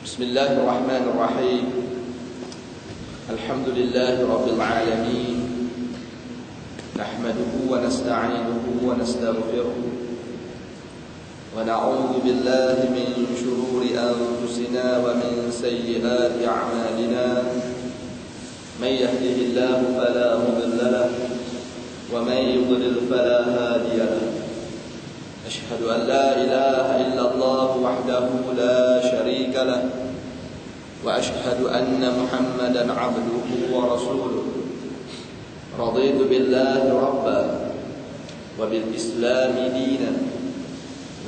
بسم الله الرحمن الرحيم الحمد لله رب العالمين نحمده ونستعينه ونستغفره ونعوذ بالله من شرور أنفسنا ومن سيئات أعمالنا من يهده الله فلا مضل له ومن يضلل فلا هادي له أشهد أن لا إله إلا الله وحده لا شريك له وأشهد أن محمدا عبده ورسوله رضيت بالله ربا وبالإسلام دينا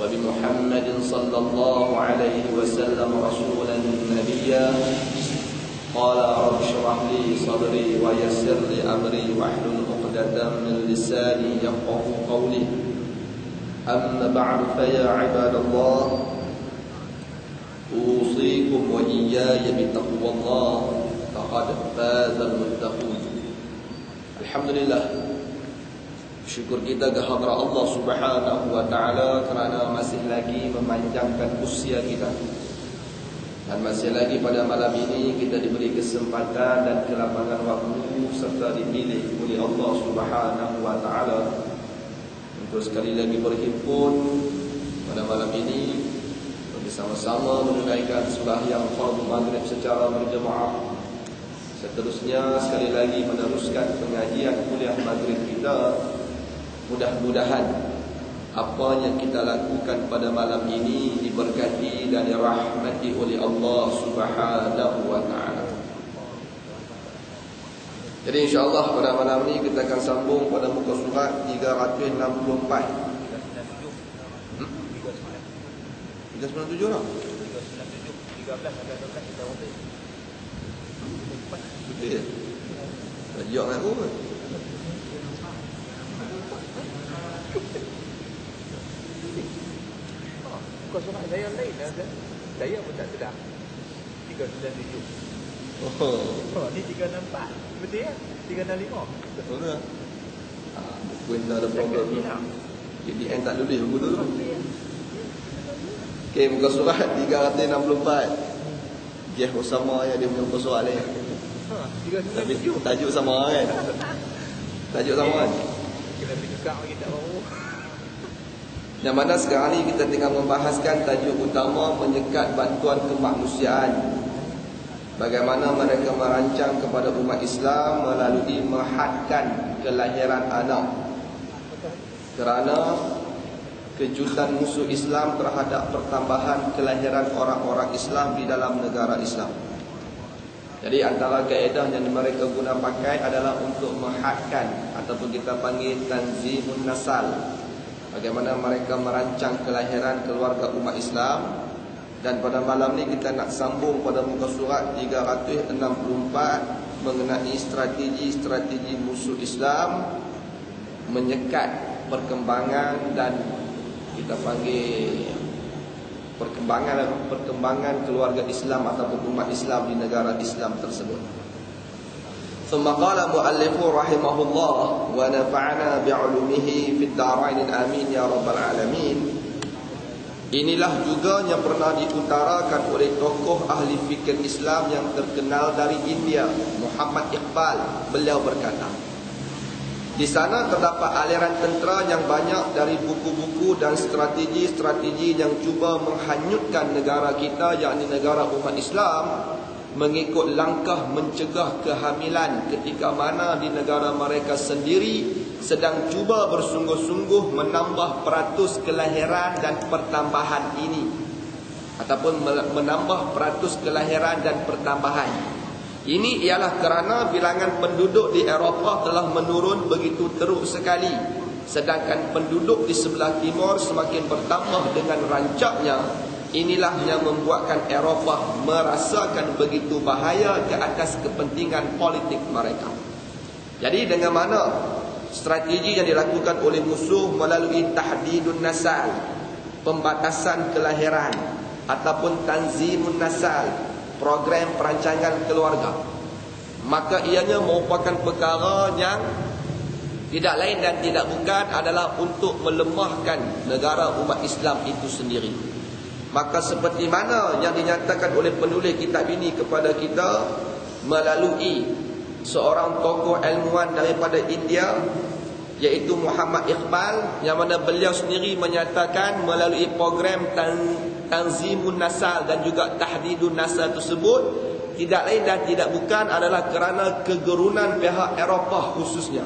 وبمحمد صلى الله عليه وسلم رسولا نبيا قال رب اشرح لي صدري ويسر لي أمري واحلل عقدة من لساني يفقهوا قولي أما بعد فيا عباد الله أوصيكم وإياي بتقوى الله فقد فاز المتقون. Alhamdulillah, syukur kita kehadrat Allah Subhanahu wa taala kerana masih lagi memanjangkan usia kita. Dan masih lagi pada malam ini kita diberi kesempatan dan kelapangan waktu serta dipilih oleh Allah Subhanahu wa taala untuk sekali lagi berhimpun pada malam ini bersama-sama menunaikan sembahyang fardu maghrib secara berjemaah. Seterusnya sekali lagi meneruskan pengajian kuliah maghrib kita. Mudah-mudahan apa yang kita lakukan pada malam ini diberkati dan dirahmati oleh Allah Subhanahu wa taala. Jadi insya-Allah pada malam ini kita akan sambung pada muka surat 364. 397 lah. 397, 13 ada 12 kita orang tu. Betul. Tajak dengan aku. Muka surat saya lain ada. Saya pun tak sedar. 397. Oh, ni 364. Betul ya? 365. Betul ke? Buku yang ada problem tu. Jadi yang tak tulis buku tu. Okey, muka surat 364. Jeh sama ya dia punya muka surat ni. Tapi tajuk sama kan? Tajuk sama kan? Kena tukar lagi tak tahu. Yang mana sekarang ni kita tengah membahaskan tajuk utama menyekat bantuan kemanusiaan. Bagaimana mereka merancang kepada umat Islam melalui menghadkan kelahiran anak. Kerana kejutan musuh Islam terhadap pertambahan kelahiran orang-orang Islam di dalam negara Islam. Jadi antara kaedah yang mereka guna pakai adalah untuk menghadkan ataupun kita panggil tanzimun nasal. Bagaimana mereka merancang kelahiran keluarga umat Islam. Dan pada malam ni kita nak sambung pada muka surat 364 mengenai strategi-strategi musuh Islam menyekat perkembangan dan kita panggil perkembangan keluarga Islam ataupun umat Islam di negara Islam tersebut. ثم قال مؤلف رحمه الله ونفعنا بعلومه في الدارين آمين يا رب العالمين. Inilah juga yang pernah diutarakan oleh tokoh ahli fikir Islam yang terkenal dari India, Muhammad Iqbal. Beliau berkata, di sana terdapat aliran tentera yang banyak dari buku-buku dan strategi-strategi yang cuba menghanyutkan negara kita, yakni negara umat Islam, mengikut langkah mencegah kehamilan ketika mana di negara mereka sendiri sedang cuba bersungguh-sungguh menambah peratus kelahiran dan pertambahan ini, ataupun menambah peratus kelahiran dan pertambahan ini ialah kerana bilangan penduduk di Eropah telah menurun begitu teruk sekali, sedangkan penduduk di sebelah timur semakin bertambah dengan rancaknya. Inilah yang membuatkan Eropah merasakan begitu bahaya ke atas kepentingan politik mereka. Jadi dengan mana strategi yang dilakukan oleh musuh melalui tahdidun nasal, pembatasan kelahiran, ataupun tanzimun nasal, program perancangan keluarga, maka ianya merupakan perkara yang tidak lain dan tidak bukan adalah untuk melemahkan negara umat Islam itu sendiri. Maka seperti mana yang dinyatakan oleh penulis kitab ini kepada kita melalui seorang tokoh ilmuwan daripada India, iaitu Muhammad Iqbal, yang mana beliau sendiri menyatakan melalui program Tanzimun Nasal dan juga Tahdidun Nasal tersebut, tidak lain dan tidak bukan adalah kerana kegerunan pihak Eropah khususnya,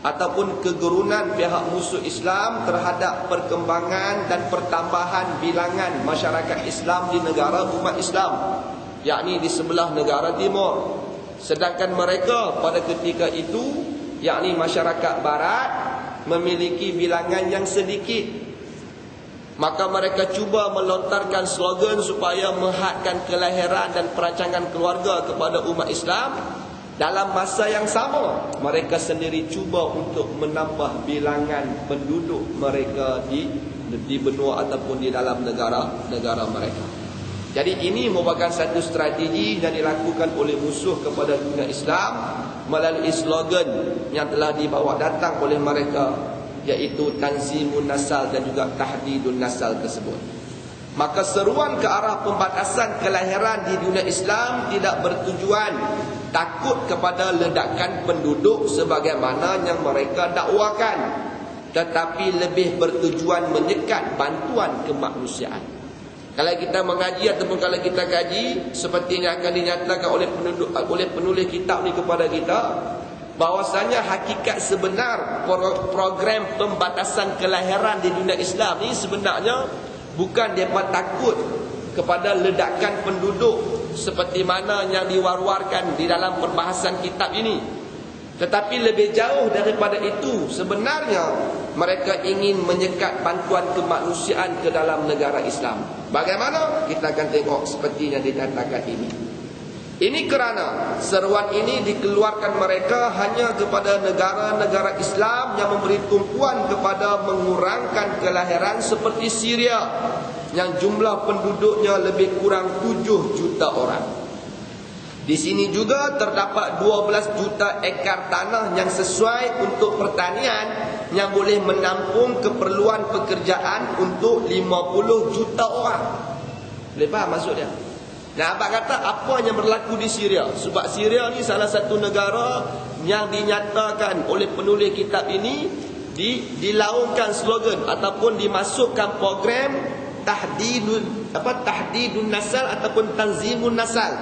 ataupun kegerunan pihak musuh Islam terhadap perkembangan dan pertambahan bilangan masyarakat Islam di negara umat Islam, yakni di sebelah negara timur. Sedangkan mereka pada ketika itu, yakni masyarakat barat, memiliki bilangan yang sedikit. Maka mereka cuba melontarkan slogan supaya menghadkan kelahiran dan perancangan keluarga kepada umat Islam. Dalam masa yang sama, mereka sendiri cuba untuk menambah bilangan penduduk mereka di benua ataupun di dalam negara mereka. Jadi ini merupakan satu strategi yang dilakukan oleh musuh kepada dunia Islam melalui slogan yang telah dibawa datang oleh mereka, iaitu Tanzimun Nasal dan juga Tahdidun Nasal tersebut. Maka seruan ke arah pembatasan kelahiran di dunia Islam tidak bertujuan takut kepada ledakan penduduk sebagaimana yang mereka dakwakan, tetapi lebih bertujuan menyekat bantuan kemanusiaan. Kalau kita mengaji ataupun kalau kita kaji, seperti yang akan dinyatakan oleh penulis kitab ni kepada kita, bahwasanya hakikat sebenar program pembatasan kelahiran di dunia Islam ni sebenarnya bukan mereka takut kepada ledakan penduduk seperti mana yang diwar-warkan di dalam perbahasan kitab ini, tetapi lebih jauh daripada itu. Sebenarnya mereka ingin menyekat bantuan kemanusiaan ke dalam negara Islam. Bagaimana? Kita akan tengok seperti yang dikatakan ini. Ini kerana seruan ini dikeluarkan mereka hanya kepada negara-negara Islam yang memberi tumpuan kepada mengurangkan kelahiran, seperti Syria yang jumlah penduduknya lebih kurang 7 juta orang. Di sini juga terdapat 12 juta ekar tanah yang sesuai untuk pertanian, yang boleh menampung keperluan pekerjaan untuk 50 juta orang. Boleh faham maksud dia? Nah, abang kata apa yang berlaku di Syria? Sebab Syria ni salah satu negara yang dinyatakan oleh penulis kitab ini dilaungkan slogan ataupun dimasukkan program tahdidun nasal ataupun tanzimun nasal.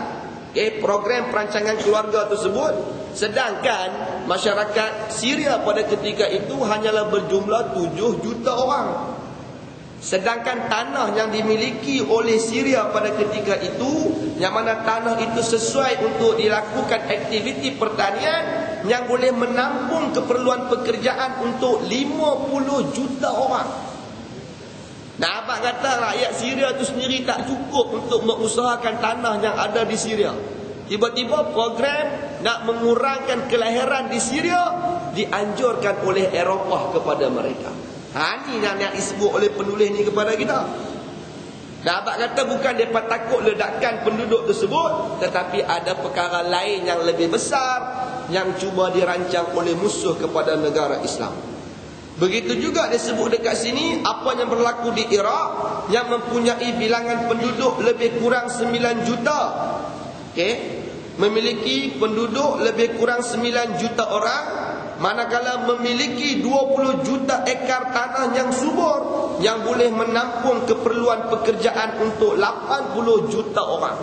Program perancangan keluarga tersebut. Sedangkan masyarakat Syria pada ketika itu hanyalah berjumlah 7 juta orang. Sedangkan tanah yang dimiliki oleh Syria pada ketika itu, yang mana tanah itu sesuai untuk dilakukan aktiviti pertanian, yang boleh menampung keperluan pekerjaan untuk 50 juta orang. Nah, abang kata rakyat Syria itu sendiri tak cukup untuk mengusahakan tanah yang ada di Syria. Tiba-tiba program nak mengurangkan kelahiran di Syria dianjurkan oleh Eropah kepada mereka. Ini yang disebut oleh penulis ni kepada kita. Nah, abang kata bukan mereka takut ledakan penduduk tersebut, tetapi ada perkara lain yang lebih besar yang cuba dirancang oleh musuh kepada negara Islam. Begitu juga disebut dekat sini apa yang berlaku di Iraq, yang mempunyai bilangan penduduk lebih kurang 9 juta. Memiliki penduduk lebih kurang 9 juta orang, manakala memiliki 20 juta ekar tanah yang subur, yang boleh menampung keperluan pekerjaan untuk 80 juta orang.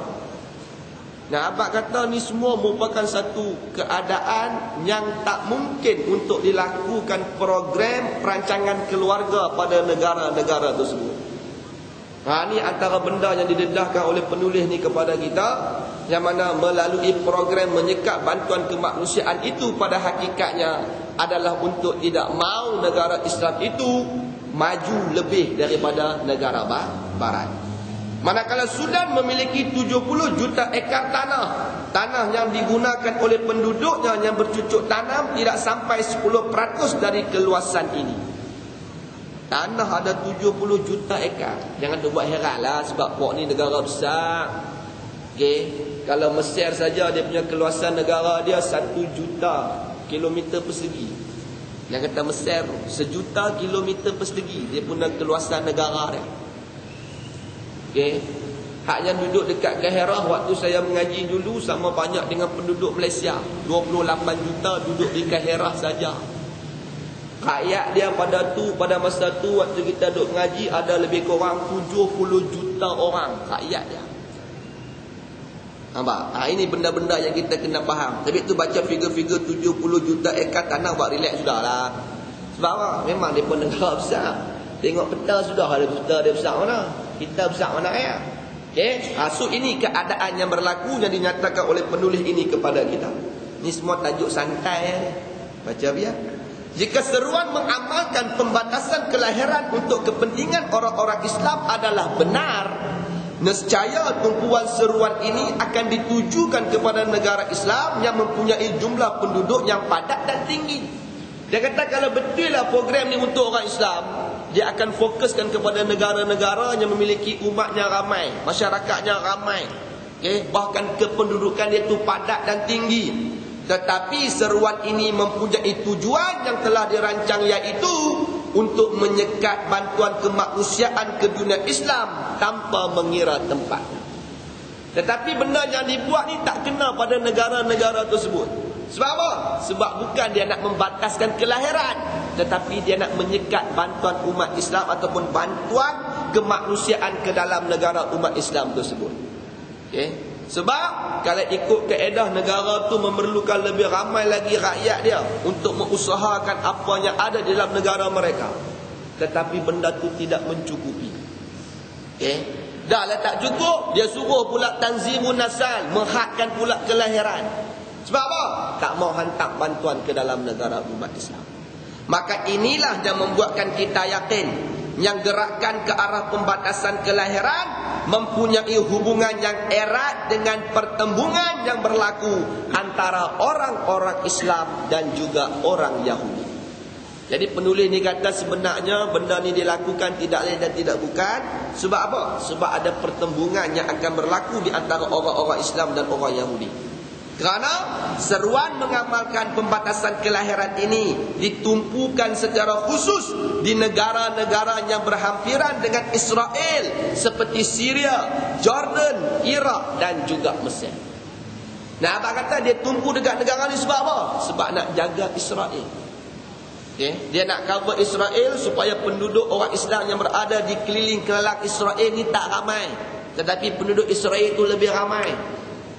Nah, abang kata ni semua merupakan satu keadaan yang tak mungkin untuk dilakukan program perancangan keluarga pada negara-negara tersebut. Ini antara benda yang didedahkan oleh penulis ni kepada kita, yang mana melalui program menyekat bantuan kemanusiaan itu pada hakikatnya adalah untuk tidak mahu negara Islam itu maju lebih daripada negara barat. Manakala Sudan memiliki 70 juta ekar tanah yang digunakan oleh penduduknya yang bercucuk tanam tidak sampai 10% dari keluasan ini. Tanah ada 70 juta ekar. Jangan tu buat heran lah, sebab pok ni negara besar. Kalau Mesir saja dia punya keluasan negara dia 1 juta kilometer persegi. Yang kata Mesir 1 juta kilometer persegi dia punya keluasan negara dia. Okey. Hak yang duduk dekat Kaherah waktu saya mengaji dulu sama banyak dengan penduduk Malaysia. 28 juta duduk di Kaherah saja. Rakyat dia pada masa tu waktu kita duduk mengaji ada lebih kurang 70 juta orang rakyat dia. Nampak? Ini benda-benda yang kita kena faham. Tapi tu baca figure-figure 70 juta ekar tanah buat relax sudahlah. Sebab apa? Memang dia pun negara besar. Tengok peta sudah ada peta dia besar mana. Kita besar mana ya? Okey, so ini keadaan yang berlaku yang dinyatakan oleh penulis ini kepada kita. Ini semua tajuk santai. Baca biar. Jika seruan mengamalkan pembatasan kelahiran untuk kepentingan orang-orang Islam adalah benar, nescaya tumpuan seruan ini akan ditujukan kepada negara Islam yang mempunyai jumlah penduduk yang padat dan tinggi. Dia kata kalau betul lah program ni untuk orang Islam, dia akan fokuskan kepada negara-negara yang memiliki umatnya ramai, masyarakatnya ramai. Okay? Bahkan kependudukan dia tu padat dan tinggi. Tetapi seruan ini mempunyai tujuan yang telah dirancang, iaitu untuk menyekat bantuan kemanusiaan ke dunia Islam tanpa mengira tempat. Tetapi benda yang dibuat ni tak kena pada negara-negara tersebut. Sebab apa? Sebab bukan dia nak membataskan kelahiran, tetapi dia nak menyekat bantuan umat Islam ataupun bantuan kemanusiaan ke dalam negara umat Islam tersebut. Okay? Sebab kalau ikut kaedah negara tu memerlukan lebih ramai lagi rakyat dia untuk mengusahakan apa yang ada di dalam negara mereka. Tetapi benda tu tidak mencukupi. Okay? Dah lah tak cukup, dia suruh pula tanzimun nasal, menghadkan pula kelahiran. Sebab apa? Tak mau hantar bantuan ke dalam negara umat Islam. Maka inilah yang membuatkan kita yakin yang gerakan ke arah pembatasan kelahiran mempunyai hubungan yang erat dengan pertembungan yang berlaku antara orang-orang Islam dan juga orang Yahudi. Jadi penulis ni kata sebenarnya benda ni dilakukan tidak lain dan tidak bukan sebab apa? Sebab ada pertembungan yang akan berlaku di antara orang-orang Islam dan orang Yahudi. Kerana seruan mengamalkan pembatasan kelahiran ini ditumpukan secara khusus di negara-negara yang berhampiran dengan Israel seperti Syria, Jordan, Iraq dan juga Mesir. Nah, abang kata dia tumpu dekat negara ni sebab apa? Sebab nak jaga Israel. Okay? Dia nak cover Israel supaya penduduk orang Islam yang berada di keliling-keliling Israel ni tak ramai. Tetapi penduduk Israel itu lebih ramai.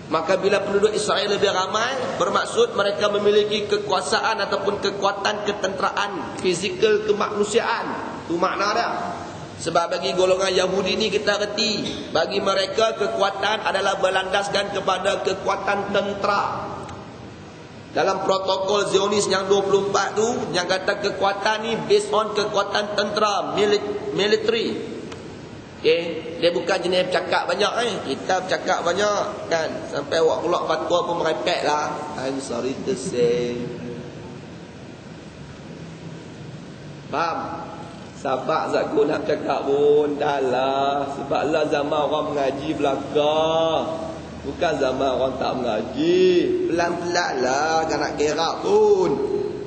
Maka bila penduduk Israel lebih ramai, bermaksud mereka memiliki kekuasaan ataupun kekuatan ketenteraan, fizikal kemanusiaan. Itu makna dia. Sebab bagi golongan Yahudi ni kita reti, bagi mereka kekuatan adalah berlandaskan kepada kekuatan tentera. Dalam protokol Zionis yang 24 tu, yang kata kekuatan ni based on kekuatan tentera, military. Okay. Dia bukan jenis bercakap banyak kita bercakap banyak kan. Sampai awak pula fatwa pun merepek lah. I'm sorry to say. Faham? Sabar Zakku nak cakap pun dah lah. Sebab lah zaman orang mengaji belakang, bukan zaman orang tak mengaji. Pelan-pelan lah kan nak kerak pun.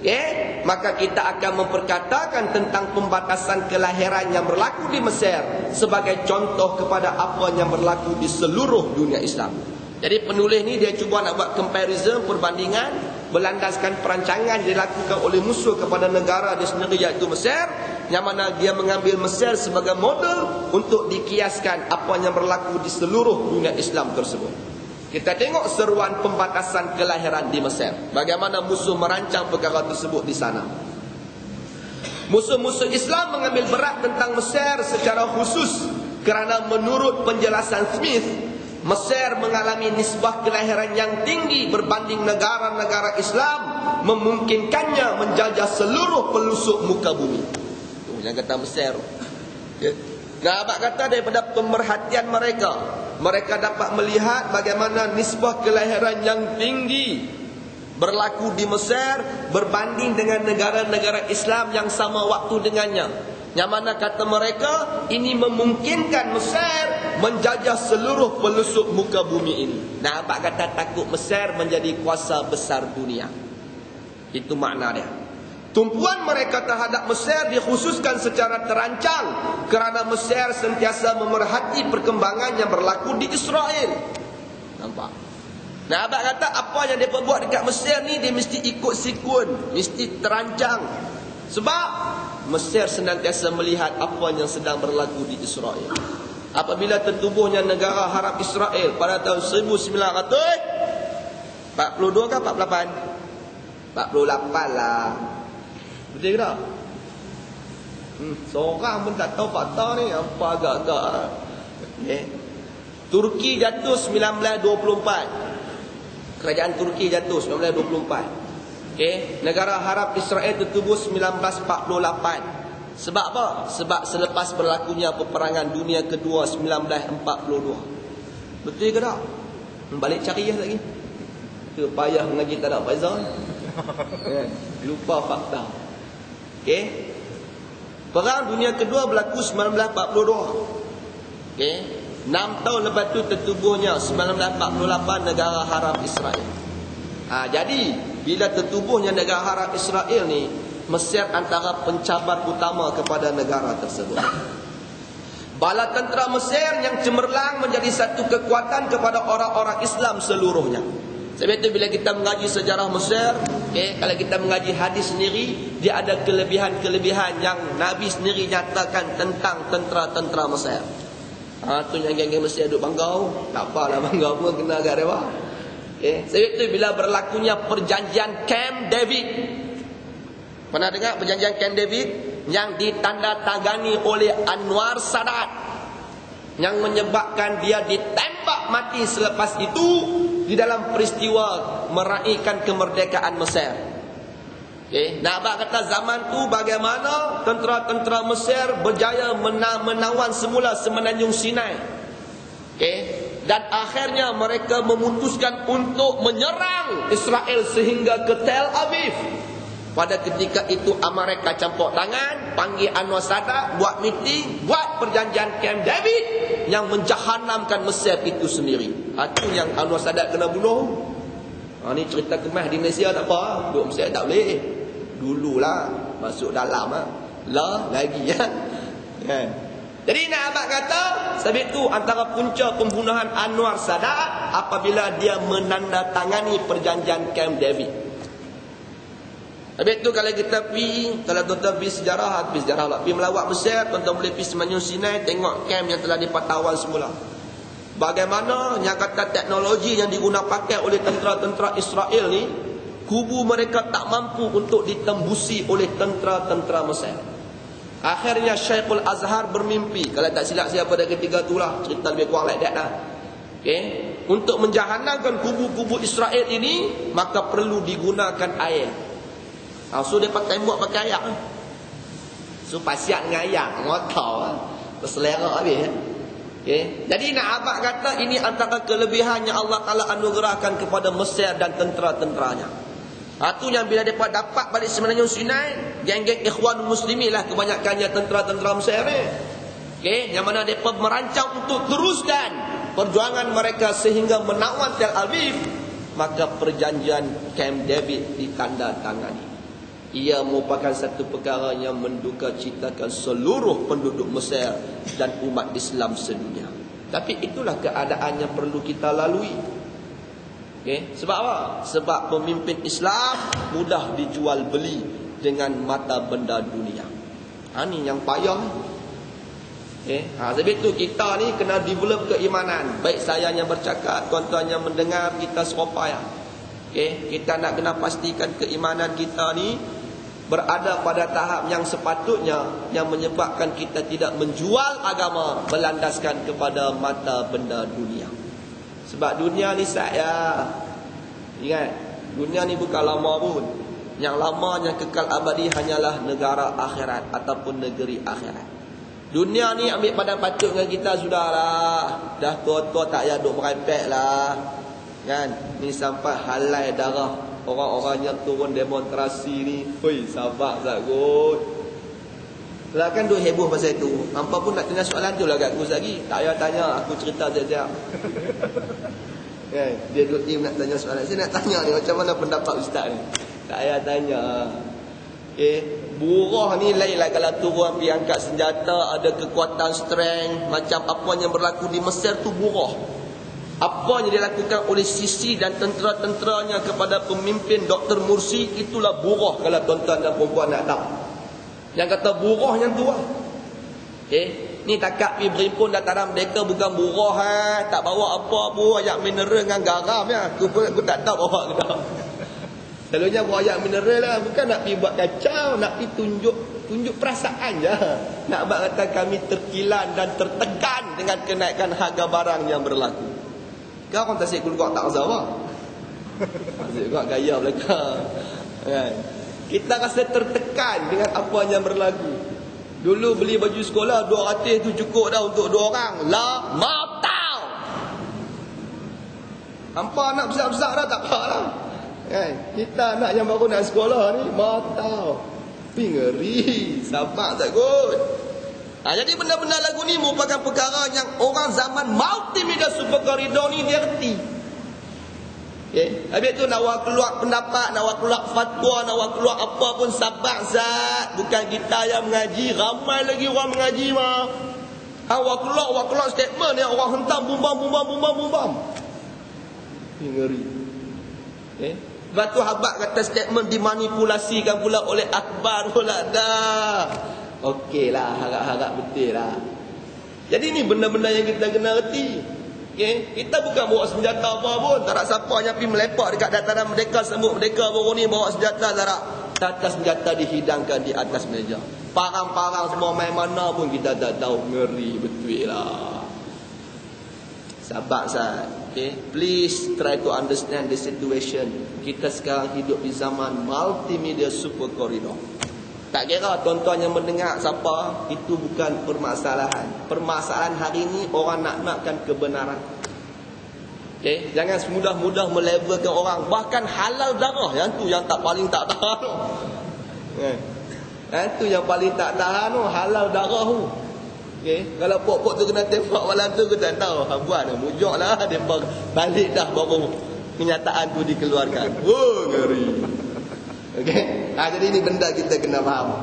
Okay? Maka kita akan memperkatakan tentang pembatasan kelahiran yang berlaku di Mesir sebagai contoh kepada apa yang berlaku di seluruh dunia Islam. Jadi penulis ni dia cuba nak buat comparison, perbandingan berlandaskan perancangan dilakukan oleh musuh kepada negara dia sendiri iaitu Mesir, yang mana dia mengambil Mesir sebagai model untuk dikiaskan apa yang berlaku di seluruh dunia Islam tersebut. Kita tengok seruan pembatasan kelahiran di Mesir. Bagaimana musuh merancang perkara tersebut di sana. Musuh-musuh Islam mengambil berat tentang Mesir secara khusus kerana menurut penjelasan Smith, Mesir mengalami nisbah kelahiran yang tinggi berbanding negara-negara Islam, memungkinkannya menjajah seluruh pelusuk muka bumi. Itu yang kata Mesir. Nah, abang kata daripada pemerhatian mereka, mereka dapat melihat bagaimana nisbah kelahiran yang tinggi berlaku di Mesir berbanding dengan negara-negara Islam yang sama waktu dengannya. Yang mana kata mereka, ini memungkinkan Mesir menjajah seluruh pelusuk muka bumi ini. Nah, abang kata takut Mesir menjadi kuasa besar dunia. Itu makna dia. Tumpuan mereka terhadap Mesir dikhususkan secara terancang kerana Mesir sentiasa memerhati perkembangan yang berlaku di Israel. Nampak? Nah, abang kata apa yang mereka buat dekat Mesir ni, dia mesti ikut sikun, mesti terancang. Sebab Mesir senantiasa melihat apa yang sedang berlaku di Israel. Apabila tertubuhnya negara Arab Israel pada tahun 1942 ke 48? 48 lah. Betul ke tak? Seorang pun tak tahu fakta ni. Apa agak-agak. Turki jatuh 1924. Kerajaan Turki jatuh 1924. Negara Arab Israel tertubuh 1948. Sebab apa? Sebab selepas berlakunya peperangan dunia kedua 1942. Betul ke tak? Balik cari lagi. Ke payah mengaji tak ada faizah. Lupa fakta. Perang dunia kedua berlaku 1942. 6 tahun lepas tu tertubuhnya 1948 negara Arab Israel. Jadi bila tertubuhnya negara Arab Israel ni, Mesir antara pencabar utama kepada negara tersebut. Bala tentera Mesir yang cemerlang menjadi satu kekuatan kepada orang-orang Islam seluruhnya. Sebab itu bila kita mengaji sejarah Mesir, kalau kita mengaji hadis sendiri, dia ada kelebihan-kelebihan yang Nabi sendiri nyatakan tentang tentera-tentera Mesir. Tu yang geng-geng Mesir duduk banggau, tak apalah banggau pun kena agak rewah. Sebab itu bila berlakunya perjanjian Camp David. Pernah dengar perjanjian Camp David yang ditandatangani oleh Anwar Sadat, yang menyebabkan dia ditembak mati selepas itu di dalam peristiwa meraihkan kemerdekaan Mesir. Nak abang kata zaman tu bagaimana tentera-tentera Mesir berjaya menawan semula semenanjung Sinai. Dan akhirnya mereka memutuskan untuk menyerang Israel sehingga ke Tel Aviv. Pada ketika itu Amerika campur tangan, panggil Anwar Sadat, buat meeting, buat perjanjian Camp David yang menjahanamkan Mesir itu sendiri. Itu yang Anwar Sadat kena bunuh. Ni cerita kemas di Malaysia tak apa, duduk Mesir tak boleh. Dululah masuk dalam lah lagi ya. Jadi nak abang kata, sebab itu antara punca pembunuhan Anwar Sadat apabila dia menandatangani perjanjian Camp David. Habis tu kalau kita pergi, kalau tuan-tuan pergi sejarah lah, pergi melawat Mesir, tuan-tuan boleh pergi Semenanjung Sinai, tengok kamp yang telah dipatawan semula. Bagaimana yang kata teknologi yang digunakan pakai oleh tentera-tentera Israel ni, kubu mereka tak mampu untuk ditembusi oleh tentera-tentera Mesir. Akhirnya Syekhul Azhar bermimpi, kalau tak silap saya pada ketiga tu lah, cerita lebih kurang like that lah. Untuk menjahanamkan kubu-kubu Israel ini, maka perlu digunakan air. So dia pakai tembak pakai ayak. So pasiak dengan ayak, ngotor terselera habis. Jadi nak abang kata ini antara kelebihan yang Allah Taala anugerahkan kepada Mesir dan tentera-tenteranya. Itu yang bila mereka dapat balik Semenanjung Sinai, geng-geng Ikhwan Muslimin lah kebanyakannya tentera-tentera Mesir ni. Yang mana mereka merancang untuk teruskan perjuangan mereka sehingga menawan Tel Aviv, maka perjanjian Camp David ditandatangani. Ia merupakan satu perkara yang menduka citakan seluruh penduduk Mesir dan umat Islam sedunia. Tapi itulah keadaan yang perlu kita lalui. Sebab apa? Sebab pemimpin Islam mudah dijual beli dengan mata benda dunia. Ini yang payah. Sebab itu kita ni kena develop keimanan. Baik saya yang bercakap, tuan-tuan yang mendengar, kita serupa ya. Kita nak kena pastikan keimanan kita ni berada pada tahap yang sepatutnya, yang menyebabkan kita tidak menjual agama berlandaskan kepada mata benda dunia. Sebab dunia ni saya ingat, dunia ni bukan lama pun. Yang lama, yang kekal abadi hanyalah negara akhirat ataupun negeri akhirat. Dunia ni ambil pada patut dengan kita sudahlah. Dah tua-tua tak payah duk merepek lah. Kan? Ni sampai halai darah orang-orang yang turun demonstrasi ni. Hoi, sabar zagut. Lah kan duk heboh pasal itu. Hampa pun nak tanya soalan tu lah kat aku lagi. Tak payah tanya, aku cerita sekejap. Dia duk tim nak tanya soalan. Saya nak tanya ni, macam mana pendapat ustaz ni? Tak payah tanya. Buruh ni lainlah kalau turun pergi angkat senjata, ada kekuatan strength, macam apa yang berlaku di Mesir tu buruh. Apa yang dilakukan oleh Sisi dan tentera-tenteranya kepada pemimpin Dr. Mursi, itulah buruh kalau tuan-tuan dan perempuan nak tahu. Yang kata buruh yang tu lah. Ni takat pergi berimpun Dataran Merdeka bukan buruh tak bawa apa pun, ayak mineral dengan garam ya. Aku tak tahu bawa ke tak. Selalunya bawa ayak mineral lah, bukan nak pergi buat kacau, nak pergi tunjuk perasaan je. Nak buat kata kami terkilan dan tertekan dengan kenaikan harga barang yang berlaku. Kau orang tasik keluar tak Zawah. Tasik keluar gaya belakang. Kita rasa tertekan dengan apa yang berlaku. Dulu beli baju sekolah 200 tu cukup dah untuk 2 orang. La matau. Hampa anak besar-besar dah tak apa lah. Kita anak yang baru nak sekolah ni matau. Ngeri. Sabar tak kot. Jadi benda-benda lagu ni merupakan perkara yang orang zaman multimedia super koridor ni dia reti. Habis tu nak keluar pendapat, nak keluar fatwa, nak keluar apa pun sabar zat. Bukan kita yang mengaji, ramai lagi orang mengaji mah. Awak keluar statement ni orang hentam bumbang. Ngeri. Lepas tu habak kata statement dimanipulasikan pula oleh Akbar pula dah. Okeylah, harap-harap betul lah. Jadi ni benda-benda yang kita kena reti. Kita bukan bawa senjata apa pun. Tak ada siapa yang pergi melepak dekat Dataran Merdeka, sembut Merdeka baru ni bawa senjata, tak ada. Tata senjata dihidangkan di atas meja. Parang-parang semua main mana pun kita tak tahu. Ngeri betul lah. Sabar sah. Please try to understand the situation. Kita sekarang hidup di zaman multimedia super koridor. Tak kira tuan-tuan yang mendengar siapa, itu bukan permasalahan. Permasalahan hari ini orang nak-nakkan kebenaran. Jangan semudah-mudah melevelkan orang. Bahkan halal darah, yang tu yang tak paling tak tahan. Yang tu yang paling tak tahan, halal darah tu. Kalau pok-pok tu kena tembak malam tu, aku tak tahu. Buat mujuk lah, dia balik dah baru kenyataan tu dikeluarkan. Ngeri. Jadi ini benda kita kena faham.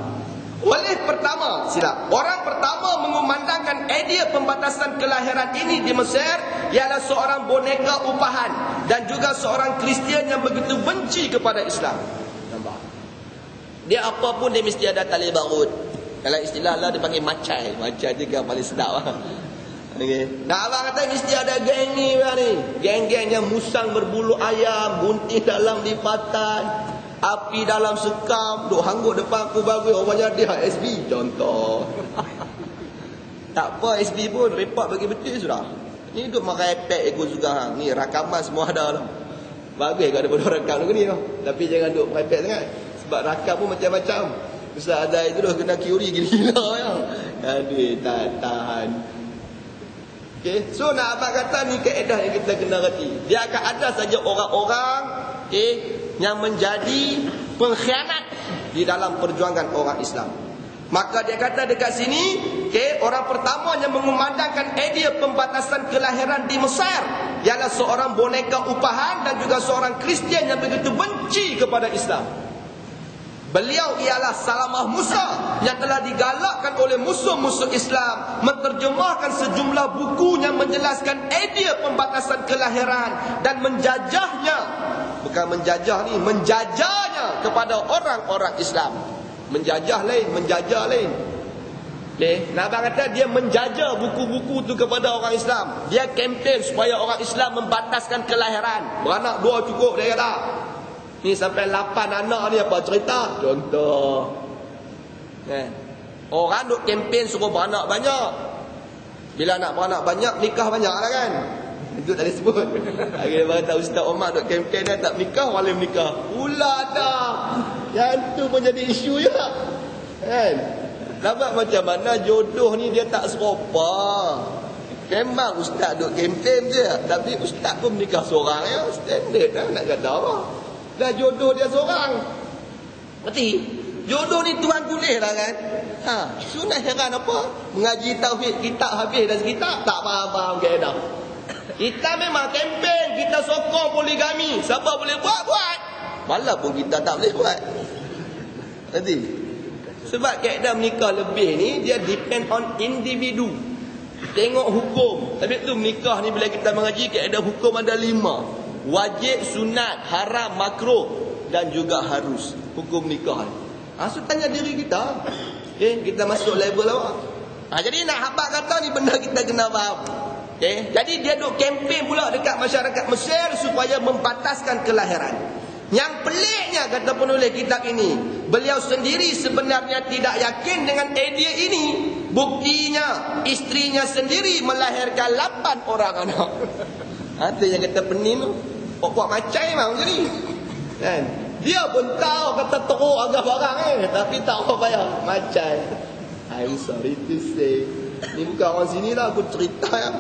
Oleh pertama, orang pertama mengumandangkan idea pembatasan kelahiran ini di Mesir ialah seorang boneka upahan dan juga seorang Kristian yang begitu benci kepada Islam. Nampak? Dia apa pun dia mesti ada tali barut. Kalau istilah lah dia panggil macai. Macai juga paling sedap lah. Nah, abang kata mesti ada geng ni. Geng-geng yang musang berbulu ayam, gunting dalam lipatan, api dalam sekam, duk hanggut depan aku bagus. Orangnya dia SB contoh. Tak apa SB pun repot bagi betul sudah. Ni duk makan iPad ikut juga. Ni rakaman semua ada lah. Bagus kalau daripada rakam ni lah. Tapi jangan duk iPad sangat. Sebab rakam pun macam-macam. Ustaz Azhar itu dah kena kiuri gila-gila ya. Aduh tak tahan. So nak abang kata ni kaedah yang kita kena reti. Dia akan ada saja orang-orang yang menjadi pengkhianat di dalam perjuangan orang Islam. Maka dia kata dekat sini, orang pertama yang mengumandangkan idea pembatasan kelahiran di Mesir ialah seorang boneka upahan dan juga seorang Kristian yang begitu benci kepada Islam. Beliau ialah Salamah Musa yang telah digalakkan oleh musuh-musuh Islam menterjemahkan sejumlah buku yang menjelaskan idea pembatasan kelahiran dan menjajahnya, bukan menjajah ni, menjajahnya kepada orang-orang Islam. Menjajah lain, menjajah lain. Nabi kata dia menjajah buku-buku tu kepada orang Islam. Dia kempen supaya orang Islam membataskan kelahiran. Beranak 2 cukup dia kata. Ni sampai 8 anak ni apa cerita? Contoh. Orang duk kempen suruh beranak banyak. Bila nak beranak banyak, nikah banyak lah kan? Itu tak disebut. Hari ni kata Ustaz Omar duk kempen dia tak nikah, wala menikah. Pula dah. Yang tu pun jadi isu je. Kan? Nampak macam mana jodoh ni dia tak serupa. Memang Ustaz duk kempen je. Tapi Ustaz pun menikah seorang ya. Standard lah nak kata apa. Dah jodoh dia seorang. Berarti jodoh ni Tuhan boleh lah kan. Sunat heran apa? Mengaji tauhid kitab habis dah sekitar tak faham-faham kaedah. Kita memang kempen, kita sokong poligami. Siapa boleh buat? Malah pun kita tak boleh buat. Nanti. Sebab kaedah menikah lebih ni dia depend on individu. Tengok hukum. Tapi tu menikah ni bila kita mengaji kaedah hukum ada 5. Wajib, sunat, haram, makruh dan juga harus. Hukum nikah ni. So tanya diri kita. Kita masuk level apa? Jadi nak habaq kata ni benda kita kena faham. Jadi dia duk kempen pula dekat masyarakat Mesir supaya membataskan kelahiran. Yang peliknya kata penulis kitab ini, beliau sendiri sebenarnya tidak yakin dengan idea ini. Buktinya istrinya sendiri melahirkan 8 orang anak. Itu yang kata penin tu. Buat macam macam ni. Kan? Dia pun tahu kata teruk agak barang tapi tak apa payah macam. I'm sorry to say. Ni bukan orang sini lah aku cerita ya.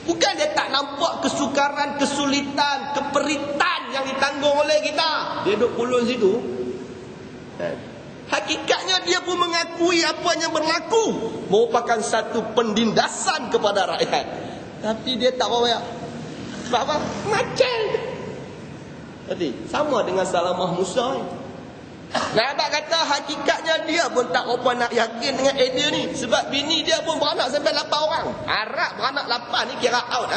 Bukan dia tak nampak kesukaran, kesulitan, keperitan yang ditanggung oleh kita. Dia duduk pulun situ. Hakikatnya dia pun mengakui apa yang berlaku merupakan satu pendindasan kepada rakyat. Tapi dia tak apa-apa. Sebab apa? Macam. Jadi sama dengan Salamah Musa ni. Nabi kata hakikatnya dia pun tak apa nak yakin dengan idea ni. Sebab bini dia pun beranak sampai 8 orang. Arab beranak 8 ni kira out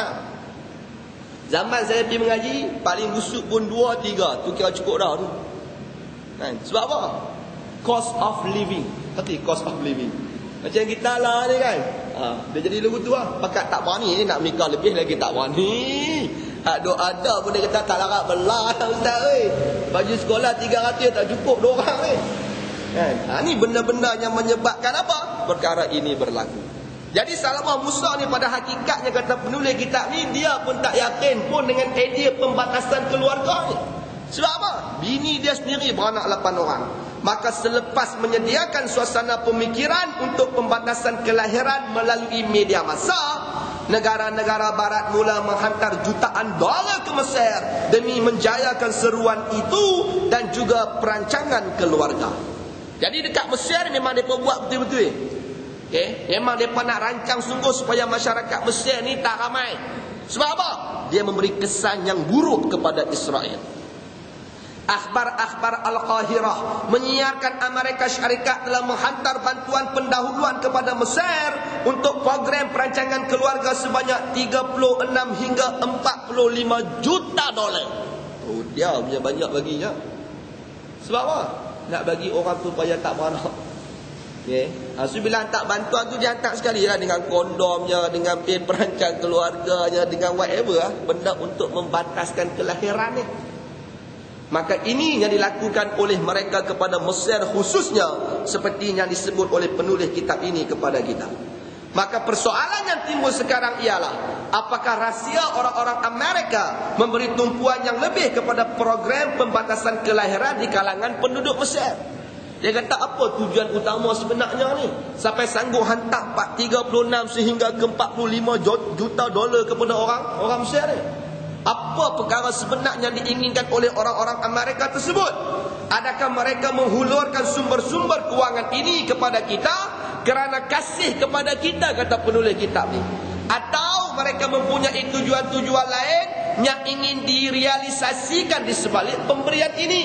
Zaman saya pergi mengaji, paling busuk pun 2-3. Tu kira cukup dah tu. Sebab apa? Cost of living. Berarti cost of living. Macam kita lah ni kan. Dia jadi lagu tu lah. Pakat tak berani ni nak menikah lebih lagi tak berani. Ada pun dia kata tak larat belah ustaz. Baju sekolah 300 tak cukup 2 orang ni. Ni benda-benda yang menyebabkan apa? Perkara ini berlaku. Jadi Salamah Musa ni pada hakikatnya kata penulis kitab ni, dia pun tak yakin pun dengan idea pembatasan keluarga ni. Sebab apa? Bini dia sendiri beranak 8 orang. Maka selepas menyediakan suasana pemikiran untuk pembatasan kelahiran melalui media massa, negara-negara barat mula menghantar jutaan dolar ke Mesir demi menjayakan seruan itu dan juga perancangan keluarga. Jadi dekat Mesir memang mereka buat betul-betul. Memang mereka nak rancang sungguh supaya masyarakat Mesir ni tak ramai. Sebab apa? Dia memberi kesan yang buruk kepada Israel. Akhbar Al-Qahirah menyiarkan Amerika Syarikat telah menghantar bantuan pendahuluan kepada Mesir untuk program perancangan keluarga sebanyak 36 hingga 45 juta dolar. Dia punya banyak baginya. Sebab apa? Nak bagi orang tu supaya tak beranak. So bila hantar bantuan tu dia hantar sekali lah dengan kondomnya, dengan pil perancang keluarganya, dengan whatever benda untuk membataskan kelahiran ni. Maka ini yang dilakukan oleh mereka kepada Mesir khususnya, seperti yang disebut oleh penulis kitab ini kepada kita. Maka persoalan yang timbul sekarang ialah, apakah rahsia orang-orang Amerika memberi tumpuan yang lebih kepada program pembatasan kelahiran di kalangan penduduk Mesir? Dia kata apa tujuan utama sebenarnya ni? Sampai sanggup hantar 36 sehingga ke 45 juta dolar kepada orang Mesir ni. Apa perkara sebenarnya diinginkan oleh orang-orang Amerika tersebut? Adakah mereka menghulurkan sumber-sumber kewangan ini kepada kita kerana kasih kepada kita, kata penulis kitab ni? Atau mereka mempunyai tujuan-tujuan lain yang ingin direalisasikan di sebalik pemberian ini?